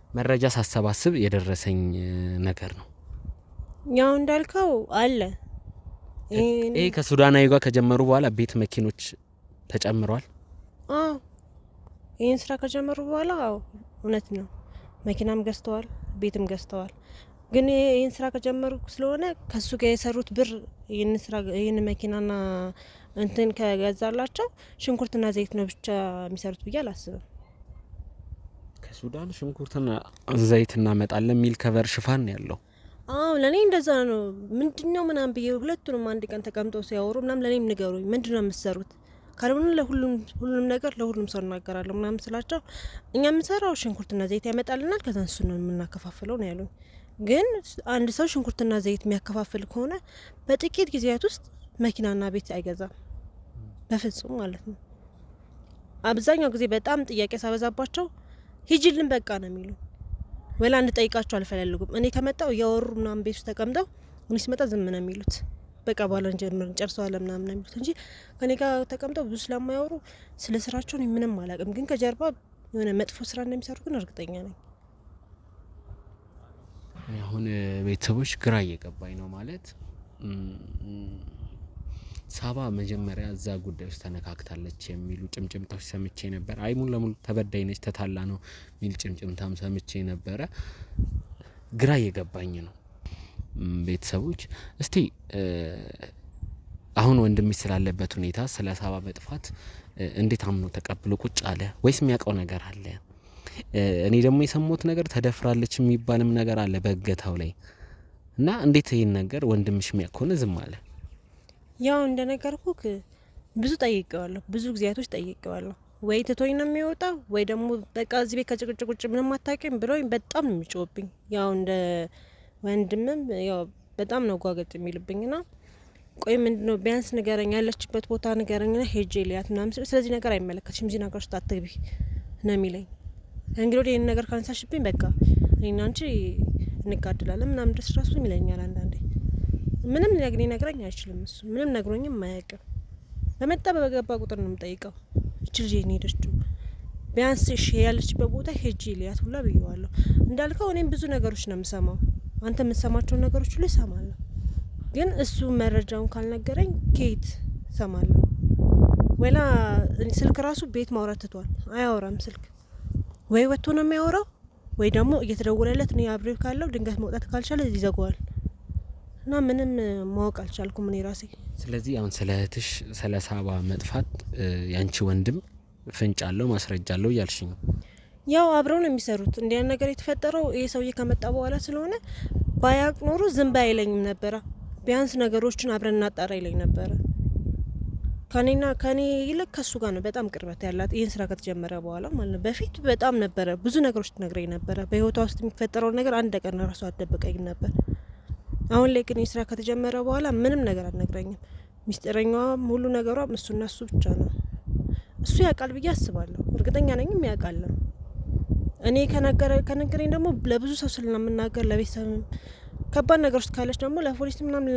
B: መረጃ ሳሰባስብ የደረሰኝ ነገር ነው።
A: ያው እንዳልከው አለ።
B: ይሄ ከሱዳናዊ ጋር ከጀመሩ በኋላ ቤት መኪኖች ተጨምሯል።
A: ይህን ስራ ከጀመሩ በኋላ እውነት ነው መኪናም ገዝተዋል፣ ቤትም ገዝተዋል። ግን ይህን ስራ ከጀመሩ ስለሆነ ከሱ ጋር የሰሩት ብር ይህን መኪናና እንትን ከገዛላቸው ሽንኩርትና ዘይት ነው ብቻ የሚሰሩት ብዬ አላስብም።
B: ከሱዳን ሽንኩርትና ዘይት እናመጣለን የሚል ከቨር ሽፋን ያለው
A: ለእኔ እንደዛ ነው። ምንድነው ምናምን ብዬ ሁለቱንም አንድ ቀን ተቀምጠው ሲያወሩ ምናምን ለእኔም ንገሩኝ፣ ምንድነው የምትሰሩት? ካልሆነ ሁሉም ነገር ለሁሉም ሰው እናገራለሁ ምናምን ስላቸው እኛ የምንሰራው ሽንኩርትና ዘይት ያመጣልናል፣ ከዛ እሱ ነው የምናከፋፍለው ነው ያሉኝ። ግን አንድ ሰው ሽንኩርትና ዘይት የሚያከፋፍል ከሆነ በጥቂት ጊዜያት ውስጥ መኪናና ቤት አይገዛም፣ በፍጹም ማለት ነው። አብዛኛው ጊዜ በጣም ጥያቄ ሳበዛባቸው ሂጂልን በቃ ነው የሚሉ። ወላ እንድጠይቃቸው አልፈለጉም። እኔ ከመጣው እያወሩ ምናምን ቤት ውስጥ ተቀምጠው እኔ ስመጣ ዝም ነው የሚሉት። በቃ በኋላ እንጨርሰዋለን ምናምን ነው የሚሉት እንጂ ከኔ ጋር ተቀምጠው ብዙ ስለማያወሩ ስለ ስራቸው ምንም አላውቅም። ግን ከጀርባ የሆነ መጥፎ ስራ እንደሚሰሩ ግን እርግጠኛ ነኝ።
B: አሁን ቤተሰቦች ግራ እየገባኝ ነው። ማለት ሳባ መጀመሪያ እዛ ጉዳይ ውስጥ ተነካክታለች የሚሉ ጭምጭምታዎች ሰምቼ ነበር። አይ ሙሉ ለሙሉ ተበዳይ ነች ተታላ ነው የሚል ጭምጭምታም ሰምቼ ነበረ። ግራ እየገባኝ ነው። ቤተሰቦች እስቲ አሁን ወንድሜ ስላለበት ሁኔታ ስለ ሳባ መጥፋት እንዴት አምኖ ተቀብሎ ቁጭ አለ? ወይስ የሚያውቀው ነገር አለ? እኔ ደግሞ የሰማሁት ነገር ተደፍራለች የሚባልም ነገር አለ በእገታው ላይ እና እንዴት ይሄን ነገር ወንድምሽ የሚያውቅ ከሆነ ዝም አለ?
A: ያው እንደነገርኩክ ብዙ ጠይቄዋለሁ፣ ብዙ ጊዜያቶች ጠይቄዋለሁ። ወይ ትቶኝ ነው የሚወጣው ወይ ደግሞ በቃ እዚህ ቤት ከጭቅጭቅ ውጭ ምንም አታውቂም ብሎኝ በጣም ነው የሚጮህብኝ። ያው እንደ ወንድምም ያው በጣም ነው ጓገጥ የሚልብኝና ቆይ ምንድነው ቢያንስ ንገረኝ፣ ያለችበት ቦታ ንገረኝና ሄጄ ሊያት ምናምን። ስለዚህ ነገር አይመለከትሽም፣ እዚህ ነገር ውስጥ አትግቢ ነው የሚለኝ። እንግዲህ ወደ ይህን ነገር ካነሳሽብኝ በቃ እኔና አንቺ እንጋድላለን ምናምን ድረስ ራሱ ይለኛል አንዳንዴ። ምንም ሊነግረኝ አይችልም እሱ፣ ምንም ነግሮኝም አያውቅም። በመጣ በገባ ቁጥር ነው የምጠይቀው እቺ ልጅ የኔ ሄደችው ቢያንስ እሺ ያለችበት ቦታ ሄጄ ሊያት ሁላ ብየዋለሁ። እንዳልከው እኔም ብዙ ነገሮች ነው የምሰማው፣ አንተ የምትሰማቸውን ነገሮች ሁሉ እሰማለሁ። ግን እሱ መረጃውን ካልነገረኝ ከየት እሰማለሁ? ወላ ስልክ ራሱ ቤት ማውራት ትቷል፣ አያወራም ስልክ። ወይ ወጥቶ ነው የሚያወራው ወይ ደግሞ እየተደወለለት እኔ አብሬው ካለው ድንገት መውጣት ካልቻለ ይዘጋዋል። እና ምንም ማወቅ አልቻልኩም እኔ ራሴ።
B: ስለዚህ አሁን ስለ እህትሽ ስለ ሳባ መጥፋት ያንቺ ወንድም ፍንጭ አለው ማስረጃ አለው እያልሽኝ ነው?
A: ያው አብረው ነው የሚሰሩት። እንዲያን ነገር የተፈጠረው ይሄ ሰውዬ ከመጣ በኋላ ስለሆነ ባያቅ ኖሮ ዝም ባይ አይለኝም ነበረ። ቢያንስ ነገሮችን አብረን እናጣራ ይለኝ ነበረ። ከኔ ይልቅ ከሱ ጋር ነው በጣም ቅርበት ያላት ይህን ስራ ከተጀመረ በኋላ ማለት ነው። በፊት በጣም ነበረ ብዙ ነገሮች ትነግረኝ ነበረ። በህይወቷ ውስጥ የሚፈጠረውን ነገር አንድ ቀን ራሱ አትደብቀኝ ነበር። አሁን ላይ ግን ስራ ከተጀመረ በኋላ ምንም ነገር አልነግረኝም። ሚስጥረኛዋም ሁሉ ነገሯም እሱና እሱ ብቻ ነው። እሱ ያውቃል ብዬ አስባለሁ፣ እርግጠኛ ነኝም ያውቃልም። እኔ ከነገረኝ ደግሞ ለብዙ ሰው ስለምናገር ለቤተሰብም ከባድ ነገር ውስጥ ካለች ደግሞ ለፖሊስ ምናምን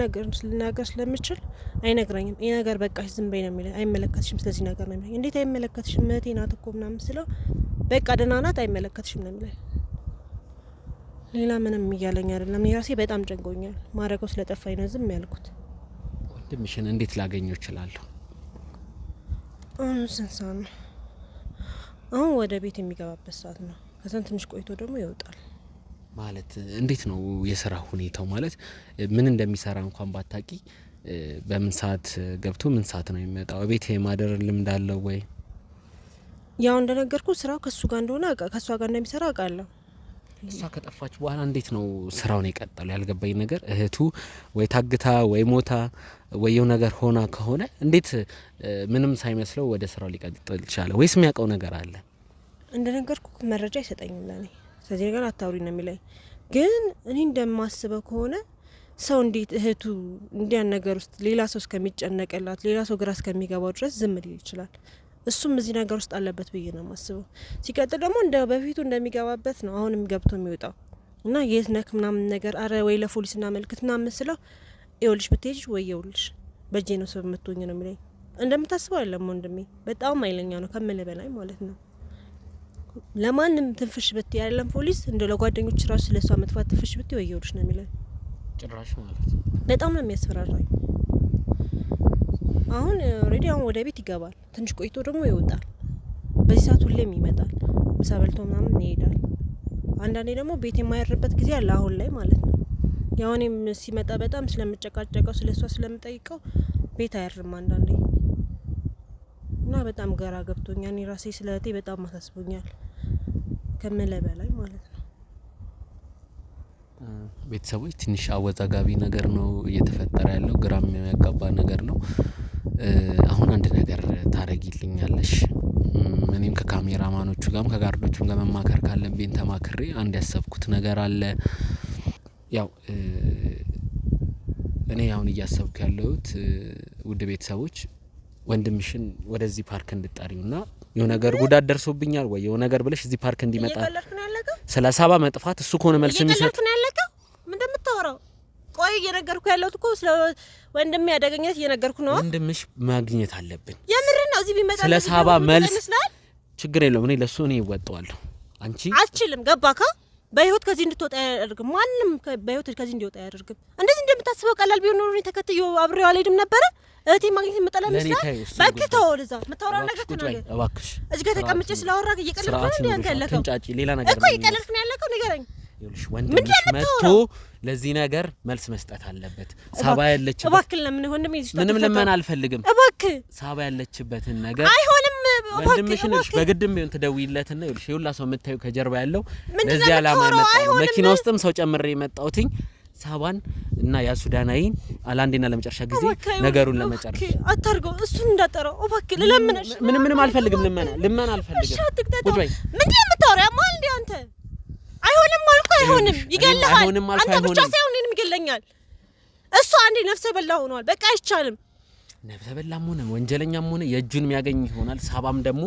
A: ልናገር ስለምችል አይነግረኝም። ይህ ነገር በቃ ዝም በይ ነው የሚለኝ። አይመለከትሽም ስለዚህ ነገር ነው የሚለኝ። እንዴት አይመለከትሽም? እህቴ ናት እኮ ምናምን ስለው በቃ ደህና ናት አይመለከትሽም ነው የሚለኝ። ሌላ ምንም እያለኝ አይደለም። እኔ ራሴ በጣም ጨንቆኛል። ማረገው ስለጠፋኝ ነው ዝም ያልኩት።
B: ወንድምሽን እንዴት ላገኘው እችላለሁ?
A: አሁን ስንት ሰዓት ነው? አሁን ወደ ቤት የሚገባበት ሰዓት ነው። ከዛን ትንሽ ቆይቶ ደግሞ ይወጣል።
B: ማለት እንዴት ነው የስራ ሁኔታው? ማለት ምን እንደሚሰራ እንኳን ባታቂ በምን ሰዓት ገብቶ ምን ሰዓት ነው የሚመጣው? ቤት የማደር ልምድ አለው ወይ?
A: ያው እንደነገርኩ ስራው ከሱ ጋር እንደሆነ ከሷ ጋር እንደሚሰራ አውቃለሁ።
B: እሷ ከጠፋች በኋላ እንዴት ነው ስራውን የቀጠለው? ያልገባኝ ነገር እህቱ ወይ ታግታ ወይ ሞታ ወይ ነገር ሆና ከሆነ እንዴት ምንም ሳይመስለው ወደ ስራው ሊቀጥል ይችላል? ወይስ የሚያውቀው ነገር አለ?
A: እንደነገርኩ መረጃ አይሰጠኝም ለኔ። ስለዚህ ነገር አታውሪ ነው የሚለኝ። ግን እኔ እንደማስበው ከሆነ ሰው እንዴት እህቱ እንዲያን ነገር ውስጥ ሌላ ሰው እስከሚጨነቅላት ሌላ ሰው ግራ እስከሚገባው ድረስ ዝም ሊል ይችላል? እሱም እዚህ ነገር ውስጥ አለበት ብዬ ነው የማስበው። ሲቀጥል ደግሞ እንደ በፊቱ እንደሚገባበት ነው አሁንም ገብቶ የሚወጣው። እና የት ነክ ምናምን ነገር አረ ወይ ለፖሊስ እናመልክት ምናምን መስለው ይኸውልሽ ብትሄጂ ወይ ይኸውልሽ በእጄ ነው ሰው የምትሆኝ ነው የሚለኝ። እንደምታስበው አይደለም ወንድሜ፣ በጣም ኃይለኛ ነው ከምል በላይ ማለት ነው። ለማንም ትንፍሽ ብትይ አይደለም ፖሊስ እንደ ለጓደኞች ራሱ ስለሷ መጥፋት ትንፍሽ ብትይ ወይ ይኸውልሽ ነው የሚለኝ።
B: ጭራሽ ማለት
A: በጣም ነው የሚያስፈራራኝ። አሁን ኦሬዲ አሁን ወደ ቤት ይገባል፣ ትንሽ ቆይቶ ደግሞ ይወጣል። በዚህ ሰዓት ሁሌም ይመጣል፣ ምሳ በልቶ ምናምን ይሄዳል። አንዳንዴ ደግሞ ቤት የማያርበት ጊዜ አለ አሁን ላይ ማለት ነው። ያው እኔም ሲመጣ በጣም ስለምጨቃጨቀው ስለሷ ስለምጠይቀው ቤት አያርም አንዳንዴ እና በጣም ገራ ገብቶኛል። እኔ ራሴ ስለቴ በጣም አሳስቦኛል ከምልህ በላይ ማለት ነው።
B: ቤተሰቦች ትንሽ አወዛጋቢ ነገር ነው እየተፈጠረ ያለው፣ ግራም የሚያጋባ ነገር ነው። አሁን አንድ ነገር ታረጊልኛለሽ? እኔም ከካሜራማኖቹ ጋርም ከጋርዶቹም ጋር መማከር ካለብኝ ተማክሬ አንድ ያሰብኩት ነገር አለ። ያው እኔ አሁን እያሰብኩ ያለሁት ውድ ቤተሰቦች ወንድምሽን ወደዚህ ፓርክ እንድጠሪውና የሆነ ነገር ጉዳት ደርሶብኛል ወይ የሆነ ነገር ብለሽ እዚህ ፓርክ እንዲመጣ ስለ ሳባ መጥፋት እሱ ከሆነ መልስ የሚሰጥ
A: ምን እንደምታወራው? ቆይ እየነገርኩ ያለሁት እኮ ስለ ወንድሜ ያደገኘት እየነገርኩ ነው።
B: ወንድምሽ ማግኘት አለብን።
A: የምር ነው። እዚህ ቢመጣ
B: ስለ ሳባ መልስ ችግር የለውም። እኔ ለሱ እኔ ይወጣዋለሁ። አንቺ
A: አትችልም። ገባካ? በህይወት ከዚህ እንድትወጣ ያደርግም። ማንንም በህይወት ከዚህ እንዲወጣ ያደርግም። እንደዚህ እንደምታስበው ቀላል ቢሆን ኖሮ እኔ ተከትዬው አብሬው አልሄድም ነበረ። እህቴ ማግኘት የምጠላ መስላል። በክተው ወደዛ የምታወራው ነገር ተናገር እባክሽ። እዚህ ጋር ተቀምጬ ስላወራክ እየቀለድክ ነው እንዴ አንተ ያለከው?
B: ትንጫጪ ሌላ ነገር
A: እኮ እየቀለድክ ነው ያለከው። ንገረኝ።
B: ይኸውልሽ ወንድምሽ መጥቶ ለዚህ ነገር መልስ መስጠት አለበት። ሳባ ያለችበት
A: እባክህ ለምን ወንድሜ እዚህ
B: ምንም ለምን አልፈልግም።
A: እባክህ ሳባ
B: ያለችበትን ነገር
A: አይሆንም።
B: ወንድምሽን በግድም ቢሆን ትደውይለትና ይኸውልሽ ይኸውላ ሰው የምታዩ ከጀርባ ያለው ለዚህ ዓላማ የመጣው መኪና ውስጥም ሰው ጨምሬ የመጣሁትኝ ሳባን እና ያሱዳናይን አላንዴና ለመጨረሻ ጊዜ ነገሩን ለመጨረሻ
A: አታርገው። እሱን እንዳጠራው እባክህ ለለምነሽ።
B: ምንም አልፈልግም። ልመና አልፈልግም።
A: ቁጭ በይ። ምንድነው የምታወራው? ማን እንዴ አንተ? አይሆንም አልኩ። አይሆንም፣ ይገልሃል። አንተ ብቻ ሳይሆን እኔንም ይገለኛል። እሱ አንዴ ነፍሰ በላ ሆኗል። በቃ አይቻልም።
B: ነፍሰ በላም ሆነ ወንጀለኛም ሆነ የእጁን የሚያገኝ ይሆናል። ሳባም ደግሞ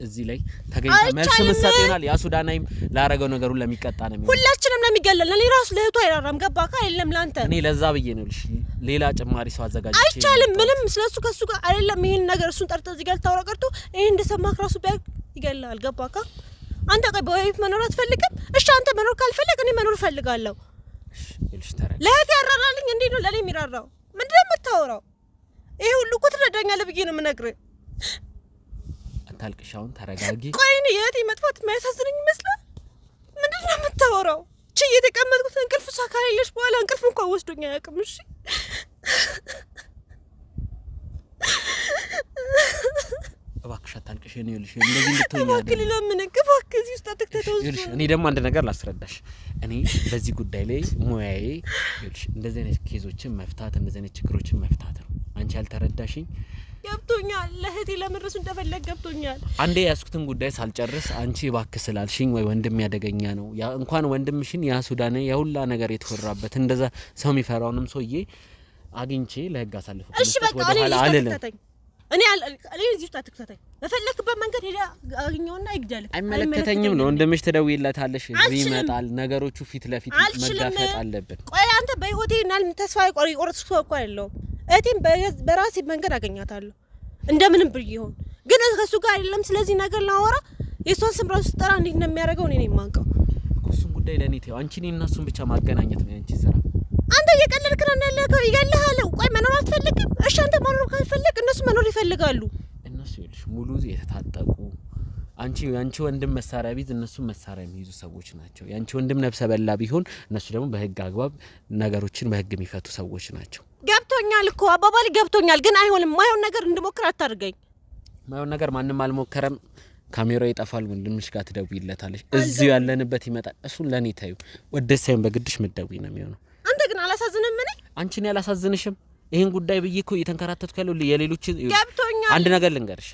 B: እዚህ ላይ ተገኝታ መልስ መስጠት ይሆናል። ያሱዳናይም ላረገው ነገሩን ለሚቀጣ ነው የሚሆነው። ሁላችንም ነው የሚገለል። እኔ ራሱ ለህቱ አይራራም። ገባካ? አይደለም ላንተ እኔ ለዛ ብዬ ነው ልሽ ሌላ ጭማሪ ሰው አዘጋጅቼ አይቻልም። ምንም ስለሱ ከሱ ጋር አይደለም። ይሄን ነገር እሱን ጠርተህ እዚህ ጋር ታወራ ቀርቶ ይሄን እንደሰማክ ራሱ ቢያቅ ይገላል። ገባካ? አንተ ቆይ በህይወት መኖር አትፈልግም? እሺ አንተ መኖር ካልፈለግ እኔ መኖር ፈልጋለሁ። እሺ ይልሽ ተረዳ። ለህት ያራራልኝ እንዴ ነው ለኔ የሚራራው? ምንድነው የምታወራው? ይሄ ሁሉ እኮ ትረዳኛለህ ብዬ ነው የምነግርህ። አታልቅሽ፣ አሁን ተረጋጊ።
A: ቆይ እኔ የእህቴ መጥፋት የሚያሳዝነኝ ይመስላል? ምንድነው የምታወራው? ቺ የተቀመጥኩት እንቅልፍ ሳካለሽ በኋላ እንቅልፍ እንኳን ወስዶኝ አያውቅም። እሺ
B: እባክሽ አታልቅሽ። እኔ ይልሽ እንደዚህ እንድትሆኝ
A: እባክህ ለምንክ እባክህ እዚህ ውስጥ አትክተተው።
B: ይልሽ እኔ ደግሞ አንድ ነገር ላስረዳሽ። እኔ በዚህ ጉዳይ ላይ ሙያዬ ይልሽ እንደዚህ አይነት ኬዞችን መፍታት እንደዚህ አይነት ችግሮችን መፍታት ነው። አንቺ ያልተረዳሽኝ ገብቶኛል። ለህቴ ለምርሱ እንደፈለግ ገብቶኛል። አንዴ ያስኩትን ጉዳይ ሳልጨርስ አንቺ እባክህ ስላልሽኝ ወይ ወንድም ያደገኛ ነው ያ እንኳን ወንድምሽን ያ ሱዳን ያሁላ ነገር የተወራበት እንደዛ ሰው የሚፈራውንም ሰውዬ አግኝቼ ለህግ አሳልፈው
A: እሺ በቃ እኔ እዚህ ውስጥ አትክተተኝ። በፈለክበት መንገድ ሄዳ አግኘውና ይግደል።
B: አይመለከተኝም ነው ወንድምሽ ትደውይለታለሽ፣ እዚህ ይመጣል። ነገሮቹ ፊት ለፊት መጋፈጥ አለብን።
A: ቆይ አንተ በህይወቴ እናል ተስፋ ቆርጥኩ እኮ አይደለም። እህቴን በራሴ መንገድ አገኛታለሁ እንደምንም ብዬ ይሆን ግን ከሱ ጋር አይደለም። ስለዚህ ነገር ላወራ የሷን ስም ራሱ ስጠራ እንዴት ነው የሚያደርገው? እኔ ነኝ የማውቀው። እሱን ጉዳይ ለኔ ተይው። አንቺ እኔና እሱን ብቻ ማገናኘት ነው ያንቺ ስራ። አንተ እየቀለድክ ነው ያለከው። ይገልሃል። ቆይ መኖር አትፈልግም? እሺ አንተ መኖር ካልፈለግ እነሱ መኖር ይፈልጋሉ። እነሱ ይልሽ ሙሉ የተታጠቁ አንቺ ወንድም መሳሪያ ቢዝ እነሱ መሳሪያ የሚይዙ ሰዎች ናቸው። ያንቺ ወንድም ነብሰ በላ ቢሆን እነሱ ደግሞ በህግ አግባብ ነገሮችን በህግ የሚፈቱ ሰዎች ናቸው። ገብቶኛል እኮ አባባሊ ገብቶኛል። ግን አይሆንም። ማይሆን ነገር እንድሞክር አታርገኝ። ማይሆን ነገር ማንንም አልሞከረም። ካሜራው ይጠፋል። ወንድምሽ ጋር ትደውይለታለሽ። እዚሁ ያለንበት ይመጣል። እሱን ለኔ ታዩ ወደስ ሳይሆን በግድሽ ምትደውይ ነው የሚሆነው። አንተ ግን አላሳዝንም? ምን አንቺን ያላሳዝንሽም? ይሄን ጉዳይ ብዬ እኮ እየተንከራተትኩ ያለው የሌሎች ገብቶኛል። አንድ ነገር ልንገርሽ፣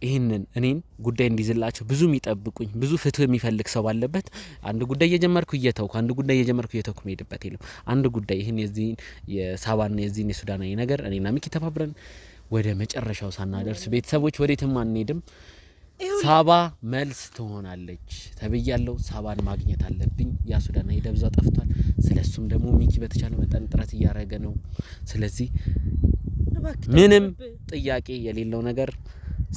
A: ይሄንን እኔን ጉዳይ እንዲዝላቸው ብዙ የሚጠብቁኝ ብዙ ፍትህ የሚፈልግ ሰው ባለበት አንድ ጉዳይ እየጀመርኩ እየተውኩ መሄድበት የለም። አንድ ጉዳይ ይሄን የዚህን የሳባና የዚህን የሱዳናዊ ነገር እኔና ሚኪ ተባብረን ወደ መጨረሻው ሳናደርስ ቤተሰቦች ወዴትም አንሄድም።
B: ሳባ መልስ ትሆናለች ተብያለሁ። ሳባን ማግኘት አለብኝ። ያ ሱዳናዊ ደብዛው ጠፍቷል። ስለሱም ደግሞ ሚኪ በተቻለ መጠን ጥረት እያደረገ ነው። ስለዚህ ምንም ጥያቄ የሌለው ነገር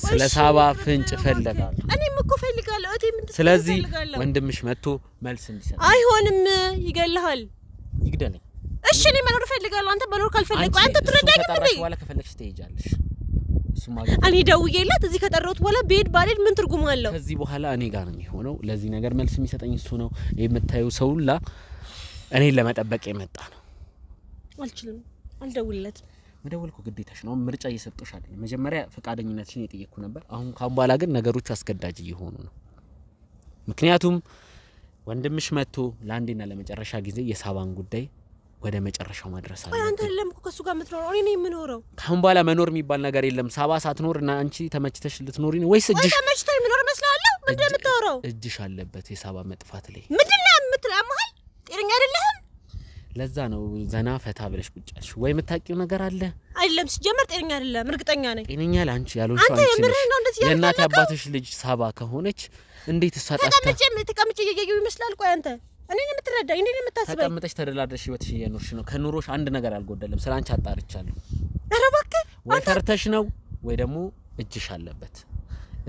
B: ስለ ሳባ ፍንጭ ፈልጋለሁ።
A: እኔም እኮ ፈልጋለሁ እቴ ምን ትፈልጋለህ?
B: ስለዚህ ወንድምሽ መጥቶ መልስ እንዲሰጥ።
A: አይሆንም፣ ይገልሃል።
B: ይግደለኝ።
A: እሺ እኔ መኖር ፈልጋለሁ። አንተ መኖር ካልፈለግኩ አንተ ትረዳኝ እንዴ?
B: በኋላ ከፈለግሽ ትሄጃለሽ።
A: እኔ ደውዬላት እዚህ ከጠራሁት በኋላ ቤት ባልሄድ ምን ትርጉም አለው?
B: ከዚህ በኋላ እኔ ጋር ነው የሚሆነው። ለዚህ ነገር መልስ የሚሰጠኝ እሱ ነው። የምታዩ ሰውላ እኔን ለመጠበቅ የመጣ ነው።
A: አልችልም፣ አልደውልለትም።
B: መደወልኩ ግዴታሽ ነው። ምርጫ እየሰጠሽ አይደለም። መጀመሪያ ፈቃደኝነትሽን የጠየቅኩ ነበር። አሁን በኋላ ግን ነገሮች አስገዳጅ እየሆኑ ነው። ምክንያቱም ወንድምሽ መጥቶ ለአንዴና ለመጨረሻ ጊዜ የሳባን ጉዳይ ወደ መጨረሻው ማድረስ አለ።
A: አንተ አይደለም እኮ ከሱ ጋር የምትኖረው፣ እኔ ነኝ የምኖረው።
B: ካሁን በኋላ መኖር የሚባል ነገር የለም። ሳባ ሳትኖር እና አንቺ ተመችተሽ ልትኖሪ ነው ወይስ እጅሽ
A: ተመችቶኝ የምኖር መስላለሁ? ምንድነው የምታወራው?
B: እጅሽ አለበት የሳባ መጥፋት ላይ።
A: ምንድነው የምትራማል? ጤነኛ አይደለህም።
B: ለዛ ነው ዘና ፈታ ብለሽ ቁጭ ያልሽ። ወይ የምታውቂው ነገር አለ
A: አይደለም? ሲጀመር ጤነኛ አይደለም፣ እርግጠኛ ነኝ።
B: ጤነኛ ላንቺ ያልሆንሽ አንቺ ነሽ። የእናት አባትሽ ልጅ ሳባ ከሆነች እንዴት እሷ ጠፍታ
A: ተቀምጬ እየየዩ ይመስላል። ቆይ አንተ እኔን የምትረዳኝ እኔን የምታስበኝ
B: ተቀምጠሽ ተደላደሽ ህይወትሽ እየኖርሽ ነው። ከኑሮሽ አንድ ነገር አልጎደለም። ስላንቺ አጣርቻለሁ።
A: ኧረ እባክህ
B: ወይ ፈርተሽ ነው ወይ ደግሞ እጅሽ አለበት።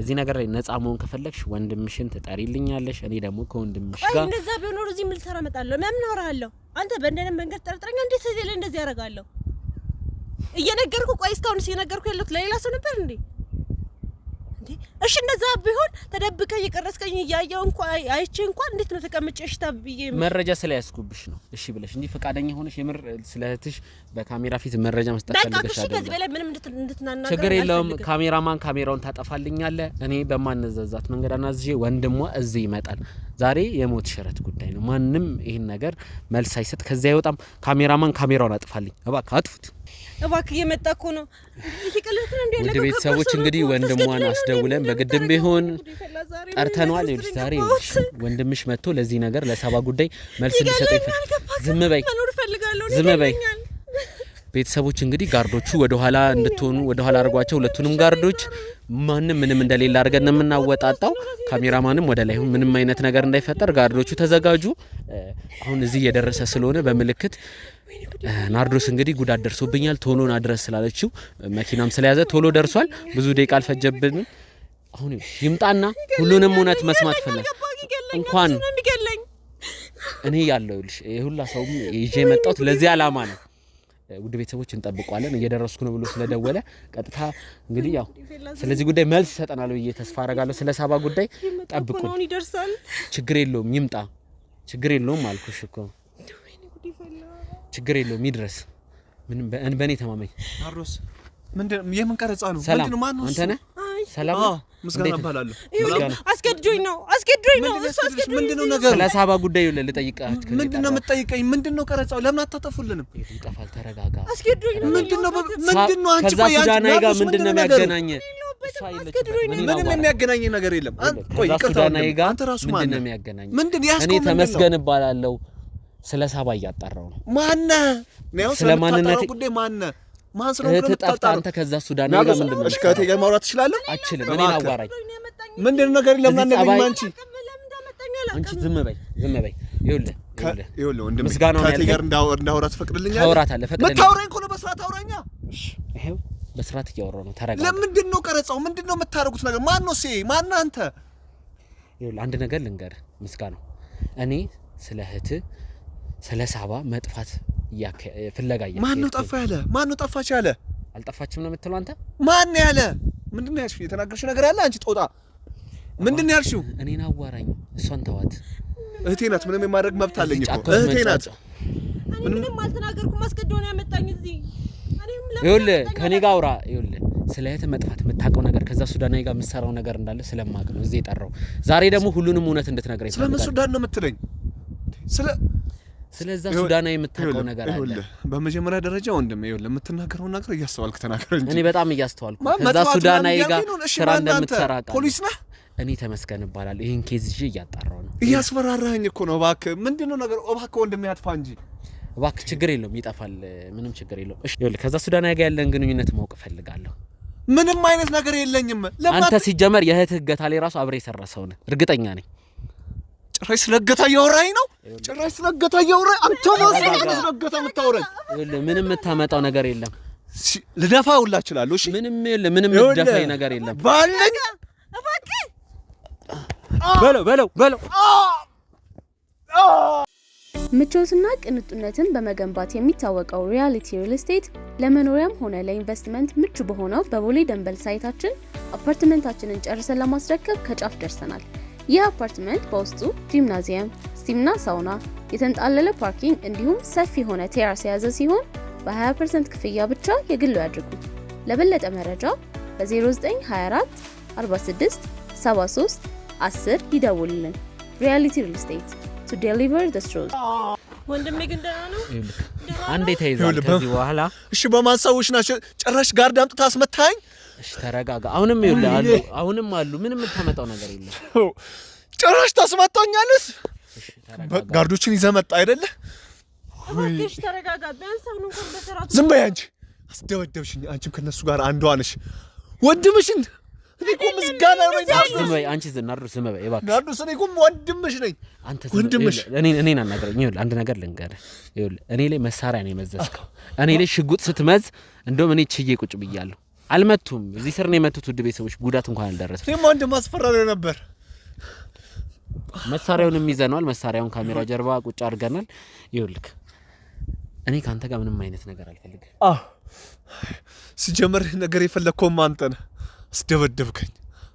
B: እዚህ ነገር ላይ ነፃ መሆን ከፈለግሽ ወንድምሽን ትጠሪልኛለሽ። እኔ ደግሞ ከወንድምሽ ጋር
A: እንደዛ ቢሆን ኖሮ እዚህ ምን ልሰራ እመጣለሁ? ምን አወራለሁ? አንተ በእንደነ መንገድ ጠርጥረኛ እንዴት እዚህ ላይ እንደዚህ ያደርጋለሁ? እየነገርኩ ቆይ እስካሁን እየነገርኩ ያለሁት ለሌላ ሰው ነበር እንዴ? እሺ እንደዛ ቢሆን ተደብቀ እየቀረስከኝ እያየው እንኳን አይቼ እንኳን እንዴት ነው ተቀምጨሽ ታብዬ
B: መረጃ ስለያስኩብሽ ነው እሺ ብለሽ እንጂ ፈቃደኛ ሆነሽ የምር ስለህትሽ በካሜራ ፊት መረጃ መስጠት ፈልገሽ አይደለም።
A: ከዚህ በላይ ምንም እንድትናናገር
B: ችግር የለውም። ካሜራማን ካሜራውን ታጠፋልኛለህ። እኔ በማንነዛዛት መንገድ አናዝዤ ወንድሟ እዚህ ይመጣል። ዛሬ የሞት ሽረት ጉዳይ ነው። ማንም ይሄን ነገር መልስ አይሰጥ ከዚያ አይወጣም። ካሜራማን ካሜራውን አጥፋልኝ እባክህ፣ አጥፉት
A: እባክህ። እየመጣ እኮ ነው እየቀለልክ ነው እንዴ?
B: ውድ ቤተሰቦች እንግዲህ ወንድሟን አስደውለን በግድም ቢሆን ጠርተነዋል። ይኸውልሽ ዛሬ ወንድምሽ መጥቶ ለዚህ ነገር ለሳባ ጉዳይ መልስ እንዲሰጠኝ ዝም በይ፣ ዝም በይ። ቤተሰቦች እንግዲህ ጋርዶቹ ወደ ኋላ እንድትሆኑ ወደ ኋላ አድርጓቸው። ሁለቱንም ጋርዶች ማንም ምንም እንደሌለ አድርገን ነው የምናወጣጣው። ካሜራማንም ወደ ላይ ምንም አይነት ነገር እንዳይፈጠር ጋርዶቹ ተዘጋጁ። አሁን እዚህ እየደረሰ ስለሆነ በምልክት ናርዶስ እንግዲህ ጉዳት ደርሶብኛል ቶሎ ና ድረስ ስላለችው መኪናም ስለያዘ ቶሎ ደርሷል። ብዙ ደቂቃ አልፈጀብንም። አሁን ይምጣና ሁሉንም እውነት መስማት ፈለግ እንኳን እኔ ያለውልሽ ይሁላ ሰው ይዤ የመጣሁት ለዚህ አላማ ነው። ውድ ቤተሰቦች እንጠብቀዋለን። እየደረስኩ ነው ብሎ ስለደወለ ቀጥታ እንግዲህ ያው ስለዚህ ጉዳይ መልስ ይሰጠናል ብዬ ተስፋ አደርጋለሁ። ስለ ሳባ ጉዳይ ጠብቁን። ችግር የለውም ይምጣ፣ ችግር የለውም አልኩሽ እኮ ችግር የለውም ይድረስ። ምንም በእኔ ተማመኝ።
C: ናርዶስ ምንድን የምን ቀረጻ ነው?
B: ምንድነው? ማን ነው? አንተ ነህ? ሰላም
C: ምስጋና እባላለሁ።
A: አስገድዶኝ ነው እሱ አስገድዶኝ።
C: ምንድነው ነገር?
B: ስለ ሳባ ጉዳይ ልጠይቅህ።
C: ምንድነው የምትጠይቀኝ? ምንድነው ቀረጻው? ለምን አታጠፉልንም?
B: ይጠፋል። ተረጋጋ።
A: አስገድዶኝ ነው።
C: ምንድነው አንቺ
B: ቆይ ሱዳናዊ ጋር ምንድነው የሚያገናኝ?
C: ምንም የሚያገናኝ ነገር የለም። ቆይ
B: ሱዳናዊ ጋር
C: አንተ ራሱ
B: ምንድነው የሚያገናኝ?
C: ምንድነው?
B: እኔ ተመስገን እባላለሁ። ስለ ሳባ እያጣራው ነው።
C: ማነህ? ነው ስለማንነት ጉዳይ ማን ስለሆነ
B: ተጣጣ አንተ ከዛ ሱዳናዊ ጋር ምንድነው?
C: እሺ ከቴ ጋር ማውራት ትችላለህ?
B: አችልም። እኔን አዋራኝ።
C: ምንድነው ነገር? ለምን አንደኝ
B: አንቺ ዝም በይ። ይኸውልህ
C: ወንድም ከቴ ጋር እንዳወራ ትፈቅድልኛለህ?
B: ታወራታለህ። ፈቅድልኝ።
C: መታወራኝ እኮ ነው። በስርዓት አውራኛ።
B: እሺ ይሄው በስርዓት እያወራሁ ነው። ተረጋጋ።
C: ለምንድነው ቀረጻው? ምንድነው የምታደርጉት ነገር? ማን ነው ማን አንተ?
B: ይኸውልህ አንድ ነገር ልንገርህ ምስጋናው፣ እኔ ስለ እህትህ ስለ ሳባ መጥፋት ፍለጋ
C: ማን ነው ጠፋ ያለ? ማን ነው ጠፋች ያለ?
B: አልጠፋችም ነው የምትለው አንተ?
C: ማን ነው ያለ? ምንድነው ያልሽው? የተናገርሽው ነገር አለ አንቺ ጦጣ? ምንድነው ያልሽው?
B: እኔን አዋራኝ። እሷን ተዋት።
C: እህቴ ናት። ምንም የማድረግ መብት አለኝ እኮ እህቴ ናት።
A: ምንም አልተናገርኩም። አስገድዶ ነው ያመጣኝ እዚህ።
B: ይኸውልህ ከኔ ጋር አውራ። ይኸውልህ ስለ እህትህ መጥፋት የምታውቀው ነገር ከዛ ሱዳናዊ ጋር የምትሰራው ነገር እንዳለ ስለማውቅ ነው እዚህ የጠራው። ዛሬ ደግሞ ሁሉንም እውነት እንድትነግረኝ ይፈልጋል።
C: ስለምን ሱዳን ነው የምትለኝ?
B: ስለዛ ሱዳናዊ የምታውቀው ነገር አለ።
C: በመጀመሪያ ደረጃ ወንድም ይኸውልህ የምትናገረው ነገር እያስተዋልክ ተናገር እንጂ።
B: እኔ በጣም እያስተዋልኩ ከዛ ሱዳናዊ ጋር ስራ እንደምትሰራ
C: ፖሊስ ነህ?
B: እኔ ተመስገን እባላለሁ። ይሄን ኬዝ ይዤ እያጣራው ነው።
C: እያስፈራራኸኝ እኮ ነው። እባክህ ምንድነው ነገር? እባክህ ወንድም ያጥፋ እንጂ
B: እባክህ። ችግር የለውም ይጠፋል። ምንም ችግር የለውም። እሺ ይኸውልህ ከዛ ሱዳናዊ ጋር ያለን ግንኙነት ማወቅ እፈልጋለሁ።
C: ምንም አይነት ነገር የለኝም።
B: አንተ ሲጀመር የእህትህ እገታ ላይ ራሱ አብሬ ሰራሰው ነህ እርግጠኛ ነኝ።
C: ጭራሽ ስለገታ እያወራኝ ነው። ጭራሽ ስለገታ እያወራኝ አንተ ነው ስለገታ የምታወራኝ።
B: ምንም የምታመጣው ነገር የለም።
C: ልደፋው ሁላ እችላለሁ። እሺ
B: ምንም የለም። ምንም የምትደፋኝ ነገር የለም።
C: ባለኝ
B: በለው
D: ምቾትና ቅንጡነትን በመገንባት የሚታወቀው ሪያሊቲ ሪል ስቴት ለመኖሪያም ሆነ ለኢንቨስትመንት ምቹ በሆነው በቦሌ ደንበል ሳይታችን አፓርትመንታችንን ጨርሰን ለማስረከብ ከጫፍ ደርሰናል። ይህ አፓርትመንት በውስጡ ጂምናዚየም፣ ስቲምና ሳውና፣ የተንጣለለ ፓርኪንግ እንዲሁም ሰፊ የሆነ ቴራስ የያዘ ሲሆን በ20% ክፍያ ብቻ የግሉ ያድርጉ። ለበለጠ መረጃ በ0924 46 73 10 ይደውሉልን። ሪያሊቲ ሪል ስቴት to deliver the truth።
A: ወንድሜ ግን ደህና ነው?
B: አንዴ ተይዟል ከዚህ በኋላ።
C: እሺ በማሳውሽ ናቸው ጭራሽ ጋርድ አምጥታ አስመታኝ።
B: እሺ ተረጋጋ። አሁንም አሉ። ምንም የምታመጣው ነገር የለም።
C: ጭራሽ ታስመጣኛለህ። ጋርዶችን ይዘህ መጣ አይደለ?
A: እባክሽ ተረጋጋ። ቢያንስ አሁን እንኳን በሰራቱ
C: ዝም በይ አንቺ። አስደበደብሽኝ። አንቺም ከነሱ ጋር አንዷ ነሽ። ወንድምሽን እኔ እኮ ምስጋና ነው።
B: ዝም በይ አንቺ ናርዶስ፣ ዝም በይ እባክሽ።
C: ናርዶስ እኔ እኮ ወንድምሽ ነኝ።
B: አንተ
C: ወንድምሽ
B: እኔን አናገረኝ። ይኸውልህ አንድ ነገር ልንገርህ። ይኸውልህ እኔ ላይ መሳሪያ ነው የመዘዝከው። እኔ ላይ ሽጉጥ ስትመዝ እንደውም እኔ ችዬ ቁጭ ብያለሁ። አልመቱም። እዚህ ስር ነው የመቱት። ውድ ቤተሰቦች ጉዳት እንኳን አልደረሰም።
C: እኔማ ወንድም አስፈራሪው ነበር።
B: መሳሪያውንም ይዘናል። መሳሪያውን ካሜራ ጀርባ ቁጭ አድርገናል። ይኸውልህ እኔ ካንተ ጋር ምንም አይነት ነገር አልፈልግም።
C: ሲጀመር ነገር የፈለግከውም አንተ ነህ። አስደበደብከኝ፣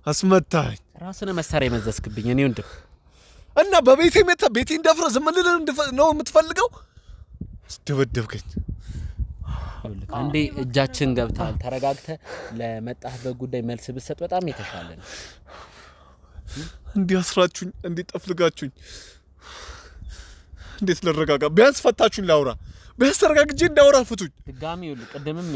C: አስመታኝ።
B: ራስህ ነህ መሳሪያ የመዘዝክብኝ። እኔ ወንድም
C: እና በቤቴ እንደፍረ ዝም ልልህ ነው የምትፈልገው? አስደበደብከኝ።
B: አንዴ እጃችን ገብታል። ተረጋግተህ ለመጣህበት ጉዳይ መልስ ብትሰጥ በጣም የተሻለ ነው።
C: እንዲህ አስራችሁኝ፣ እንዲህ ጠፍልጋችሁኝ፣ እንዴት ልረጋጋ? ቢያንስ ፈታችሁኝ ላውራ። ቢያንስ ተረጋግጄ እንዳውራ ፍቱኝ።
B: ድጋሚ ቅድምም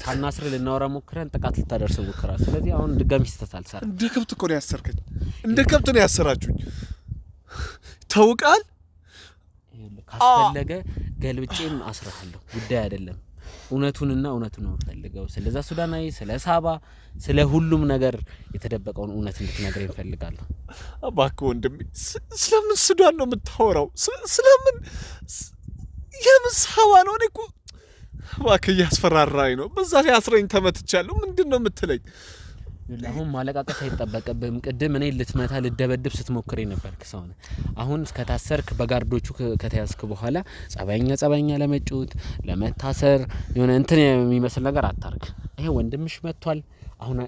B: ሳናስር ልናወራ ሞክረን ጥቃት ልታደርስ ሞክራ። ስለዚህ አሁን ድጋሚ ስተት አልሰራም።
C: እንደ ከብት እኮ ነው ያሰርከኝ። እንደ ከብት ነው ያሰራችሁኝ። ታውቃል።
B: ካስፈለገ ገልብጬም አስራለሁ። ጉዳይ አይደለም። እውነቱንና እውነቱን ነው ፈልገው። ስለዛ ሱዳናዊ፣ ስለ ሳባ፣ ስለ ሁሉም ነገር የተደበቀውን እውነት እንድትነግረኝ እፈልጋለሁ።
C: እባክህ ወንድሜ፣ ስለምን ሱዳን ነው የምታወራው? ስለምን የምን ሳባ ነው? እኔ እኮ እባክህ እያስፈራራኝ ነው። በዛ ላይ አስረኝ ተመትቻለሁ። ምንድን ነው የምትለኝ?
B: አሁን ማለቃቀስ አይጠበቅብህም። ቅድም እኔ ልትመታ ልደበድብ ስትሞክር ነበርክ ሰው ነህ። አሁን ከታሰርክ በጋርዶቹ ከተያዝክ በኋላ ጸባይኛ ለመጫወት ለመታሰር የሆነ እንትን የሚመስል ነገር አታርግ። ይሄ ወንድምሽ መጥቷል። አሁን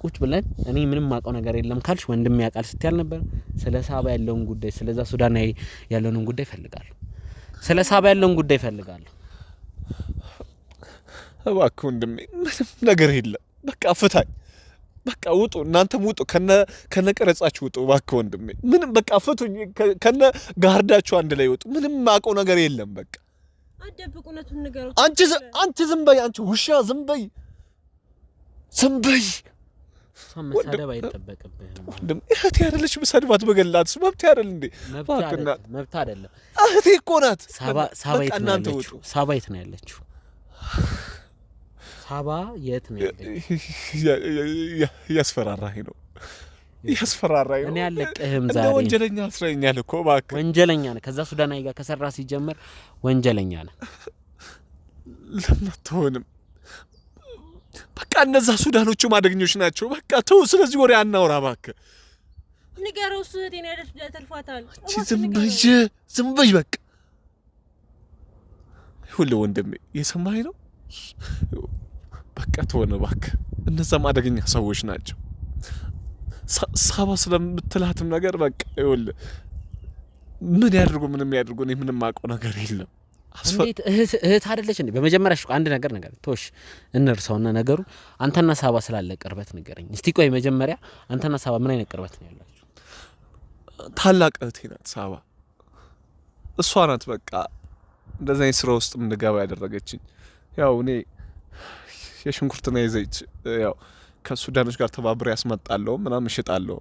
B: ቁጭ ብለን እኔ ምንም ማውቀው ነገር የለም ካልሽ ወንድም ያውቃል ስትያል ነበር። ስለ ሳባ ያለውን ጉዳይ ስለዛ ሱዳናዊ ያለውን ጉዳይ ፈልጋለሁ። ስለ ሳባ ያለውን ጉዳይ ፈልጋለሁ።
C: እባክህ ወንድሜ፣ ምንም ነገር የለም። በቃ ፍታኝ። በቃ ውጡ፣ እናንተም ውጡ፣ ከነ ቀረጻችሁ ውጡ። እባክህ ወንድሜ፣ ምንም በቃ ፍቱኝ። ከነ ጋርዳችሁ አንድ ላይ ውጡ። ምንም ማውቀው ነገር የለም። በቃ
A: አደብቁነቱን ነገር
C: አንቺ ዝም በይ። አንቺ ውሻ ዝም በይ።
B: መሳደብ አይጠበቅብህም
C: ወንድሜ። እህቴ አይደለች ብሰድባት በገላትስ መብቴ አይደል እንዴ?
B: መብት አይደለም።
C: እህቴ እኮ ናት።
B: ሳባ የት ነው ያለችው? ሳባ የት ነው ያለችው?
C: እያስፈራራኝ ነው።
B: እኔ አልለቅህም ዛሬ።
C: ወንጀለኛ አስረኛል እኮ እባክህ።
B: ወንጀለኛ ነህ። ከዛ ሱዳናዊ ጋር ከሰራ ሲጀመር ወንጀለኛ ነህ።
C: ለምን አትሆንም? በቃ እነዛ ሱዳኖቹ ማደግኞች ናቸው። በቃ ተው፣ ስለዚህ ወሬ አናውራ እባክህ።
A: ንገረው፣ እሱ እህቴን ያተርፋታል።
C: ዝም በይ በቃ። ይኸውልህ ወንድሜ፣ የሰማኸኝ ነው? በቃ ተወው እባክህ። እነዛም አደገኛ ሰዎች ናቸው። ሳባ ስለምትላትም ነገር በቃ ይኸውልህ፣ ምን ያድርጉ ምንም ያድርጉ፣ እኔ ምንም አውቀው ነገር የለም።
B: እንዴት እህት አይደለች እንዴ? በመጀመሪያ አንድ ነገር ቶሽ እንርሳውና ነገሩ አንተና ሳባ ስላለ ቅርበት ንገረኝ እስቲ። ቆይ መጀመሪያ አንተና ሳባ ምን አይነት ቅርበት ነው ያላችሁ?
C: ታላቅ እህቴ ናት ሳባ። እሷ ናት በቃ እንደዛ ስራ ውስጥ እንድገባ ያደረገችኝ። ያው እኔ የሽንኩርትና የዘይት ያው ከሱዳኖች ጋር ተባብሬ ያስመጣለሁ ምናምን እሽጣለሁ።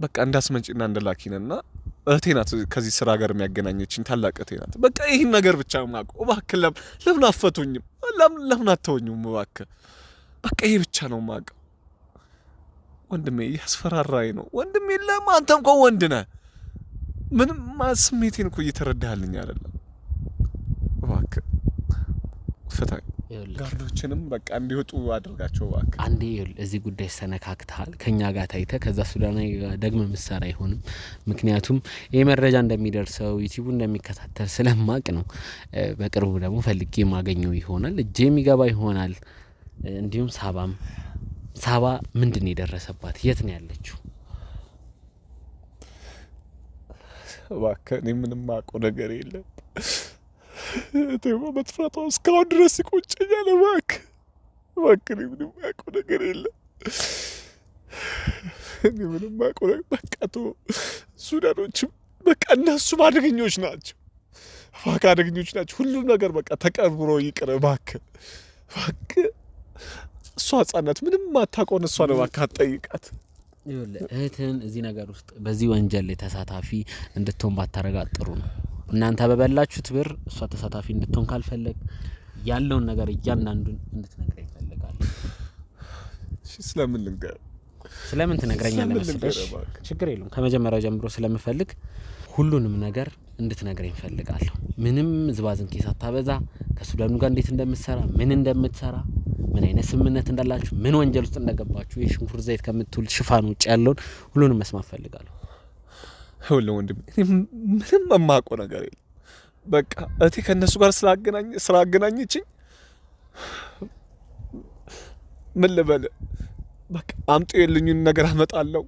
C: በቃ እንዳስመጪና እንደላኪነና እህቴ ናት ከዚህ ስራ ጋር የሚያገናኘችኝ ታላቅ እህቴ ናት። በቃ ይሄን ነገር ብቻ ማውቀው። እባክህ ለምን አፈቱኝም? ለምን አተውኝም? እባክህ በቃ ይሄ ብቻ ነው ማውቀው። ወንድሜ እያስፈራራኝ ነው ወንድሜ። ለምን አንተ እንኳን ወንድ ነህ። ምንም ስሜቴን እኮ እየተረዳህልኝ አይደለም። እባክህ ፍታኝ። ጋርዶችንም በቃ እንዲወጡ አድርጋቸው እባክህ።
B: አንዴ እዚህ ጉዳይ ሰነካክተሃል ከኛ ጋር ታይተህ ከዛ ሱዳናዊ ደግመ ምሳሌ አይሆንም። ምክንያቱም ይሄ መረጃ እንደሚደርሰው ዩቲዩብ እንደሚከታተል ስለማቅ ነው። በቅርቡ ደግሞ ፈልጌ ማገኘው ይሆናል፣ እጄ የሚገባ ይሆናል። እንዲሁም ሳባ ምንድን የደረሰባት? የት ነው ያለችው?
C: እባክህ እኔ ምንም ማውቀው ነገር የለም። እቴማ መጥፋቷ እስካሁን ድረስ ይቆጨኛል። እባክህ እኔ ምንም ማውቀው ነገር የለም። እኔ ምንም ማውቀው ነገር በቃ ሱዳኖችም በቃ እነሱም አደገኞች ናቸው። እባክህ አደገኞች ናቸው። ሁሉም ነገር በቃ ተቀብሮ ይቅር እባክህ። እሷ ህጻናት ምንም ማታውቀውን እሷ ነው እባክህ አትጠይቃት።
B: እህትን እዚህ ነገር ውስጥ በዚህ ወንጀል ላይ ተሳታፊ እንድትሆን ባታረጋት ጥሩ ነው። እናንተ በበላችሁት ብር እሷ ተሳታፊ እንድትሆን ካልፈለግ ያለውን ነገር እያንዳንዱን እንድትነግረኝ ይፈልጋል።
C: እሺ
B: ስለምን ትነግረኛለህ መሰለሽ? ችግር የለውም ከመጀመሪያው ጀምሮ ስለምፈልግ ሁሉንም ነገር እንድትነግረኝ እፈልጋለሁ። ምንም ዝባዝንኬ ሳታበዛ ከሱዳኑ ጋር እንዴት እንደምትሰራ፣ ምን እንደምትሰራ፣ ምን አይነት ስምምነት እንዳላችሁ፣ ምን ወንጀል ውስጥ እንደገባችሁ የሽንኩርት ዘይት ከምትውል ሽፋን ውጭ ያለውን ሁሉንም መስማት እፈልጋለሁ።
C: ሁሉ ወንድም ምንም የማውቀው ነገር የለም። በቃ እቴ ከነሱ ጋር ስላገናኘችኝ ምን ልበል በቃ አምጡ የልኙን ነገር አመጣለሁ።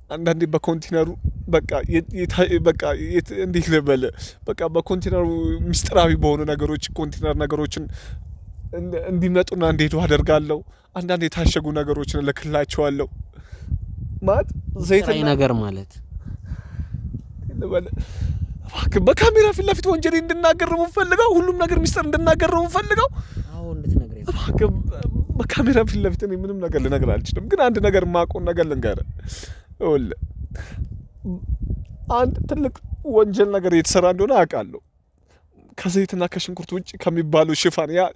C: አንዳንዴ በኮንቴነሩ በቃ እንዴት ልበል በቃ በኮንቴነሩ ሚስጥራዊ በሆኑ ነገሮች ኮንቴነር ነገሮችን እንዲመጡና እንዲሄዱ አደርጋለሁ። አንዳንድ የታሸጉ ነገሮችን እልክላቸዋለሁ። ማለት ዘይት
B: ነገር ማለት
C: በካሜራ ፊት ለፊት ወንጀል እንድናገር ነው የምፈልገው። ሁሉም ነገር ሚስጥር እንድናገር ነው የምፈልገው።
B: አዎ እንድትነግረኝ
C: በካሜራ ፊት ለፊት እኔ ምንም ነገር ልነግር አልችልም። ግን አንድ ነገር የማውቀውን ነገር ልንገርህ። አንድ ትልቅ ወንጀል ነገር እየተሰራ እንደሆነ አውቃለሁ። ከዘይትና ከሽንኩርት ውጭ ከሚባሉ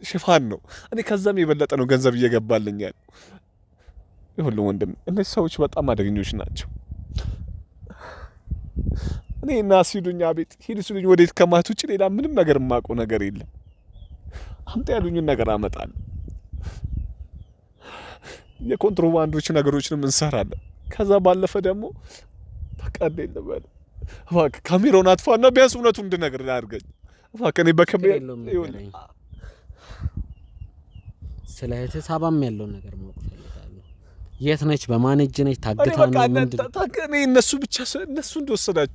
C: ሽፋን ነው። እኔ ከዛም የበለጠ ነው ገንዘብ እየገባልኝ ያለው። ይሁን ወንድም እነዚህ ሰዎች በጣም አደገኞች ናቸው። እኔ እና ሲሉኝ አቤት ሂድ ሲሉኝ ወዴት ከማለት ውጭ ሌላ ምንም ነገር የማውቀው ነገር የለም። አምጣ ያሉኝን ነገር አመጣለሁ። የኮንትሮባንዶች ነገሮችንም እንሰራለን። ከዛ ባለፈ ደግሞ በቃ እንዴት ልበል እባክህ ካሜራውን አጥፋና ቢያንስ እውነቱን እንድነግር አድርገኝ እባክህ። እኔ በካሜራ
B: ስለ እህትህ ሳባም ያለውን ነገር ማወቅ እፈልጋለሁ። የት ነች? በማን እጅ ነች? ታግታ ነው?
C: እኔ እነሱ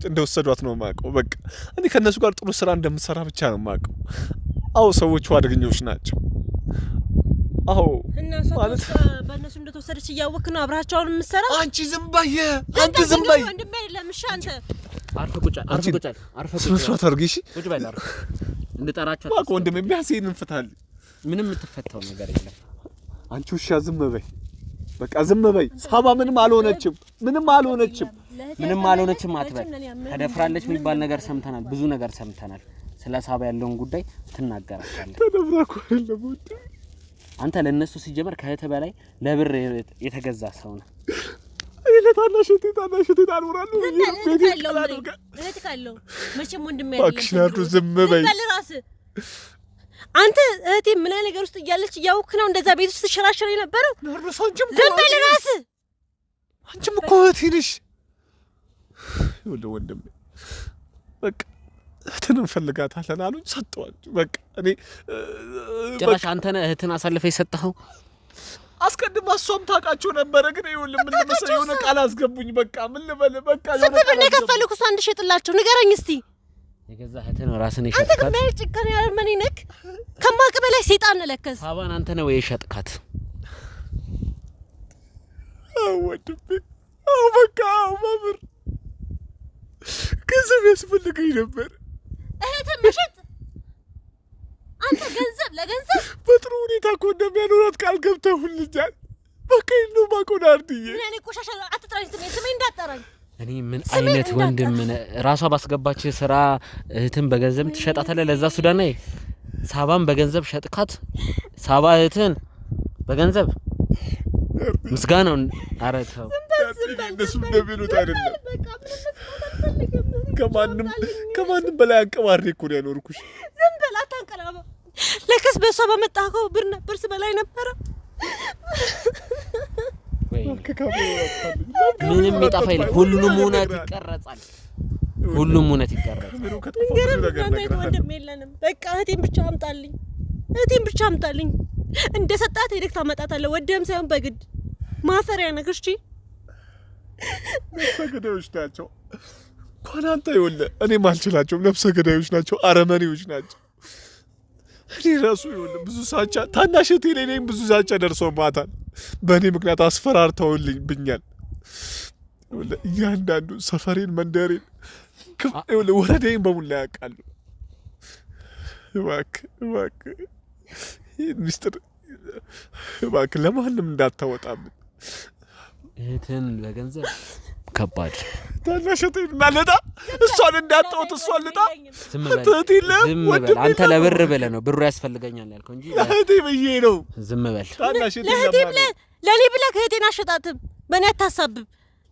C: እንደወሰዷት ነው የማውቀው። በቃ እኔ ከእነሱ ጋር ጥሩ ስራ እንደምሰራ ብቻ ነው የማውቀው። አዎ ሰዎቹ አደገኞች ናቸው። አዎ
A: ማለት በእነሱ እንደተወሰደች እያወቅህ ነው አብራቸውን የምትሰራው?
C: አንቺ ዝም በይ
A: ወንድሜ አይደለም። እሺ አንተ
B: አርፈህ ቁጭ
C: አድርጊ።
B: ቁጭ በል አርፈህ እንድጠራቸው
C: እባክህ ወንድሜ ቢያንስ ይሄን እንፍታለን።
B: ምንም የምትፈታው ነገር የለም።
C: አንቺ ውሻ ዝም በይ በቃ ዝም በይ። ሳባ ምንም አልሆነችም
B: አትበል። ተደፍራለች የሚባል ነገር ሰምተናል፣ ብዙ ነገር ሰምተናል። ስለ ሳባ ያለውን ጉዳይ ትናገራለህ።
C: ተደፍራ እኮ አይደለም
B: አንተ ለነሱ ሲጀመር ከእህት በላይ ለብር የተገዛ ሰው ነው።
C: ታናሽ እህቴ ታኖራለሁ።
A: እህት ካለው መቼም ወንድሜ አይደለም።
C: አክሽናቱ ዝም በይ
A: አንተ። እህቴ ምን አይነት ነገር ውስጥ እያለች እያወቅህ ነው እንደዛ ቤት ውስጥ ተሸራሸረ የነበረው? ዝም በል እራስህ።
C: አንቺም እኮ እህቴ ነሽ። ይኸውልህ ወንድሜ በቃ እህትን እንፈልጋታለን አሉኝ፣ ሰጠዋቸው። በቃ እኔ
B: ጭራሽ አንተ ነህ እህትን አሳልፈህ የሰጠኸው?
C: አስቀድማ እሷም ታውቃቸው ነበረ። ግን ይኸውልህ ምን ለመሰለኝ የሆነ ቃል አስገቡኝ። በቃ ምን ልበል በቃ
A: ስንት ብር ነው የከፈልኩ? እሷ እንድሸጥላቸው ንገረኝ እስቲ።
B: የገዛ እህትን ራስን የሸጥካት?
A: አንተ ግን ጭካኔ ያለመኔ ነክ ከማቅ በላይ ሰይጣን ነለከስ።
B: ሳባን አንተ ነው የሸጥካት?
C: ወንድሜ በቃ ማብር ገንዘብ ያስፈልገኝ ነበር።
A: እህትን መሸጥ አንተ ገንዘብ ለገንዘብ
C: በጥሩ ሁኔታ እኮ እንደሚያኖራት ቃል ገብተውልኛል። በቃ ይኸው ማቆና አርድዬ
A: እኔ ቆሻሻ አትጥራኝ። ስሜ እንዳጠራኝ
B: እኔ ምን አይነት ወንድም ራሷ ባስገባች ስራ እህትን በገንዘብ ትሸጣታለህ? ለዛ ሱዳናዊ ሳባን በገንዘብ ሸጥካት? ሳባ እህትን በገንዘብ ምስጋናው አረተው
C: እንደሱ እንደሚሉት አይደለም። ከማንም በላይ አንቀባሬ እኮ ነው ያኖርኩሽ።
A: ዝም በል አታንቀላባ። ለከስ በሷ በመጣከው ብር ነበር በላይ ነበር።
B: ምንም ይጣፋ ይል ሁሉም እውነት ይቀረጻል። ሁሉም እውነት ይቀረጻል።
A: ወንድም የለንም። በቃ እህቴን ብቻ አምጣልኝ። እንደ ሰጣት ሄደክ ታመጣታለህ። ወደም ሳይሆን በግድ ማፈሪያ ነገር። እሺ
C: ነፍሰ ገዳዮች ናቸው። እንኳን አንተ ይኸውልህ እኔ ማልችላቸውም ነፍሰ ገዳዮች ናቸው፣ አረመኔዎች ናቸው። እኔ ራሱ ይኸውልህ ብዙ ሳቻ ታናሽ እህቴ ላይ ብዙ ሳቻ ደርሶባታል። በእኔ ምክንያት አስፈራርተውልኝብኛል። ይኸውልህ እያንዳንዱ ሰፈሬን፣ መንደሬን፣ ይኸውልህ ወረዳዬን በሙላ ያውቃሉ። እባክህ ሚስጥር እባክህ ለማንም እንዳታወጣብን።
B: እህትን በገንዘብ ከባድ
C: ታናሽቴን እናለጣ እሷን እንዳጣውት እሷን ልጣ።
B: ዝም በል አንተ ለብር ብለህ ነው ብሩ ያስፈልገኛል ያልከው እንጂ
C: እህቴ ብዬ ነው።
B: ዝም በል
A: ለእህቴ ብለህ ለኔ ብለህ እህቴን አሸጣትም። በእኔ አታሳብብ።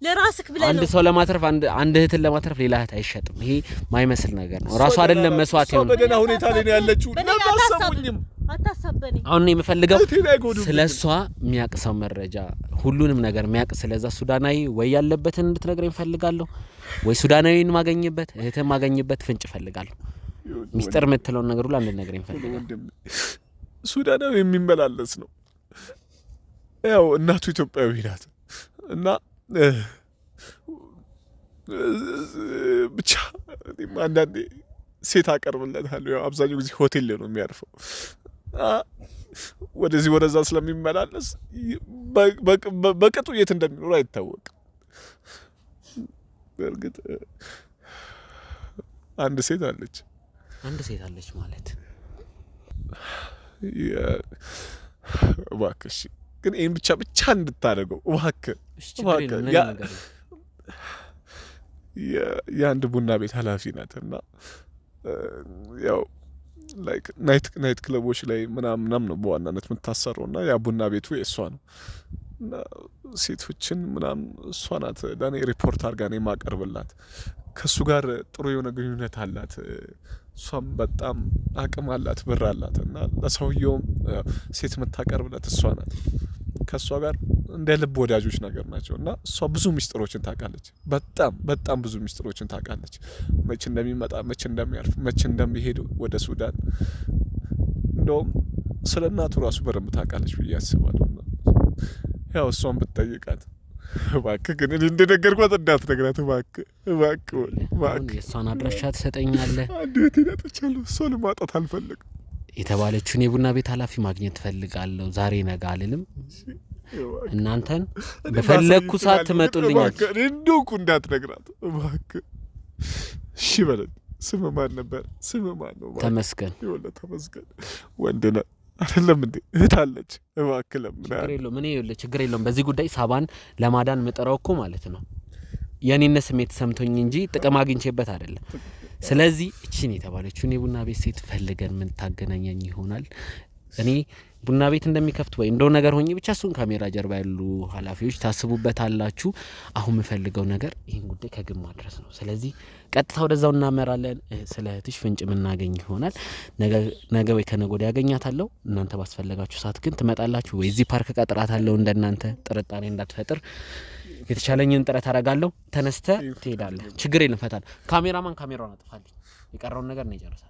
A: ለራስክ ብለህ ነው።
B: አንድ ሰው ለማትረፍ አንድ እህትን ለማትረፍ ሌላ እህት አይሸጥም። ይሄ ማይመስል ነገር ነው። ራሱ አይደለም መስዋዕት ይሆን።
C: በደና ሁኔታ ላይ ነው ያለችው። ለማሰሙኝም
A: አታሳበኝ።
B: አሁን ነው የምፈልገው ስለሷ የሚያቅሰው መረጃ ሁሉንም ነገር የሚያቅ ስለዛ ሱዳናዊ ወይ ያለበትን እንድትነግረኝ ፈልጋለሁ፣ ወይ ሱዳናዊን ማገኝበት እህትን ማገኝበት ፍንጭ ፈልጋለሁ። ሚስጥር የምትለውን ነገር ሁሉ እንድትነግረኝ ፈልጋለሁ።
C: ሱዳናዊ የሚመላለስ ነው። ያው እናቱ ኢትዮጵያዊ ናት እና ብቻ አንዳንዴ ሴት አቀርብለታለሁ። ያው አብዛኛው ጊዜ ሆቴል ላይ ነው የሚያርፈው። ወደዚህ ወደዛ ስለሚመላለስ በቅጡ የት እንደሚኖር አይታወቅም። በእርግጥ አንድ ሴት አለች
B: ማለት
C: እባክህ ግን ይሄን ብቻ እንድታደርገው እባክህ። የአንድ ቡና ቤት ኃላፊ ናት እና ያው ላይክ ናይት ክለቦች ላይ ምናምን ነው በዋናነት የምታሰረው እና ያ ቡና ቤቱ የእሷ ነው እና ሴቶችን ምናምን እሷ ናት ለእኔ ሪፖርት አድርጋ ነው የማቀርብላት። ከእሱ ጋር ጥሩ የሆነ ግንኙነት አላት። እሷም በጣም አቅም አላት፣ ብር አላት እና ለሰውየውም ሴት የምታቀርብለት እሷ ናት። ከእሷ ጋር እንደ ልብ ወዳጆች ነገር ናቸው እና እሷ ብዙ ሚስጥሮችን ታውቃለች። በጣም ብዙ ሚስጥሮችን ታውቃለች። መቼ እንደሚመጣ፣ መቼ እንደሚያርፍ፣ መቼ እንደሚሄድ ወደ ሱዳን። እንደውም ስለ እናቱ ራሱ በደንብ ታውቃለች ብዬ አስባለሁ። ያው እሷን ብትጠይቃት እባክህ ግን እኔ እንደነገርኳት እንዳትነግራት እባክህ።
B: የእሷን አድራሻ ትሰጠኛለህ?
C: እንዴት ይነጥቻለሁ። እሷን ማጣት አልፈልግም።
B: የተባለችውን የቡና ቤት ኃላፊ ማግኘት ፈልጋለሁ። ዛሬ ነገ አልልም። እናንተን በፈለግኩ ሰዓት ትመጡልኛል።
C: እንደውኩ እንዳትነግራት እባክህ። እሺ በለኝ። ስም ማን ነበር? ስም ማን ነው?
B: ተመስገን።
C: ይኸውልህ ተመስገን ወንድ ነህ አይደለም እንዴ? እህት አለች። እባክህ ለምን
B: ችግር የለውም። እኔ ይኸውልህ ችግር የለውም። በዚህ ጉዳይ ሳባን ለማዳን ምጥረው እኮ ማለት ነው የኔነት ስሜት ሰምቶኝ እንጂ ጥቅም አግኝቼበት አይደለም። ስለዚህ እቺን የተባለችውን የቡና ቤት ሴት ፈልገን ምን ታገናኛኝ ይሆናል። እኔ ቡና ቤት እንደሚከፍት ወይ እንደው ነገር ሆኜ ብቻ እሱን ካሜራ ጀርባ ያሉ ኃላፊዎች ታስቡበታላችሁ። አሁን የምፈልገው ነገር ይህን ጉዳይ ከግብ ማድረስ ነው። ስለዚህ ቀጥታ ወደዛው እናመራለን። ስለ እህትሽ ፍንጭ የምናገኝ ይሆናል። ነገ ወይ ከነገ ወዲያ ያገኛታለሁ። እናንተ ባስፈለጋችሁ ሰዓት ግን ትመጣላችሁ። ወይ እዚህ ፓርክ ቀጥራታለሁ። እንደናንተ ጥርጣሬ እንዳትፈጥር የተቻለኝን ጥረት አደርጋለሁ። ተነስተ ትሄዳለህ። ችግር የለም፣ ፈታል። ካሜራማን ካሜራውን አጥፋልኝ። የቀረውን ነገር ነው ይጨርሳል።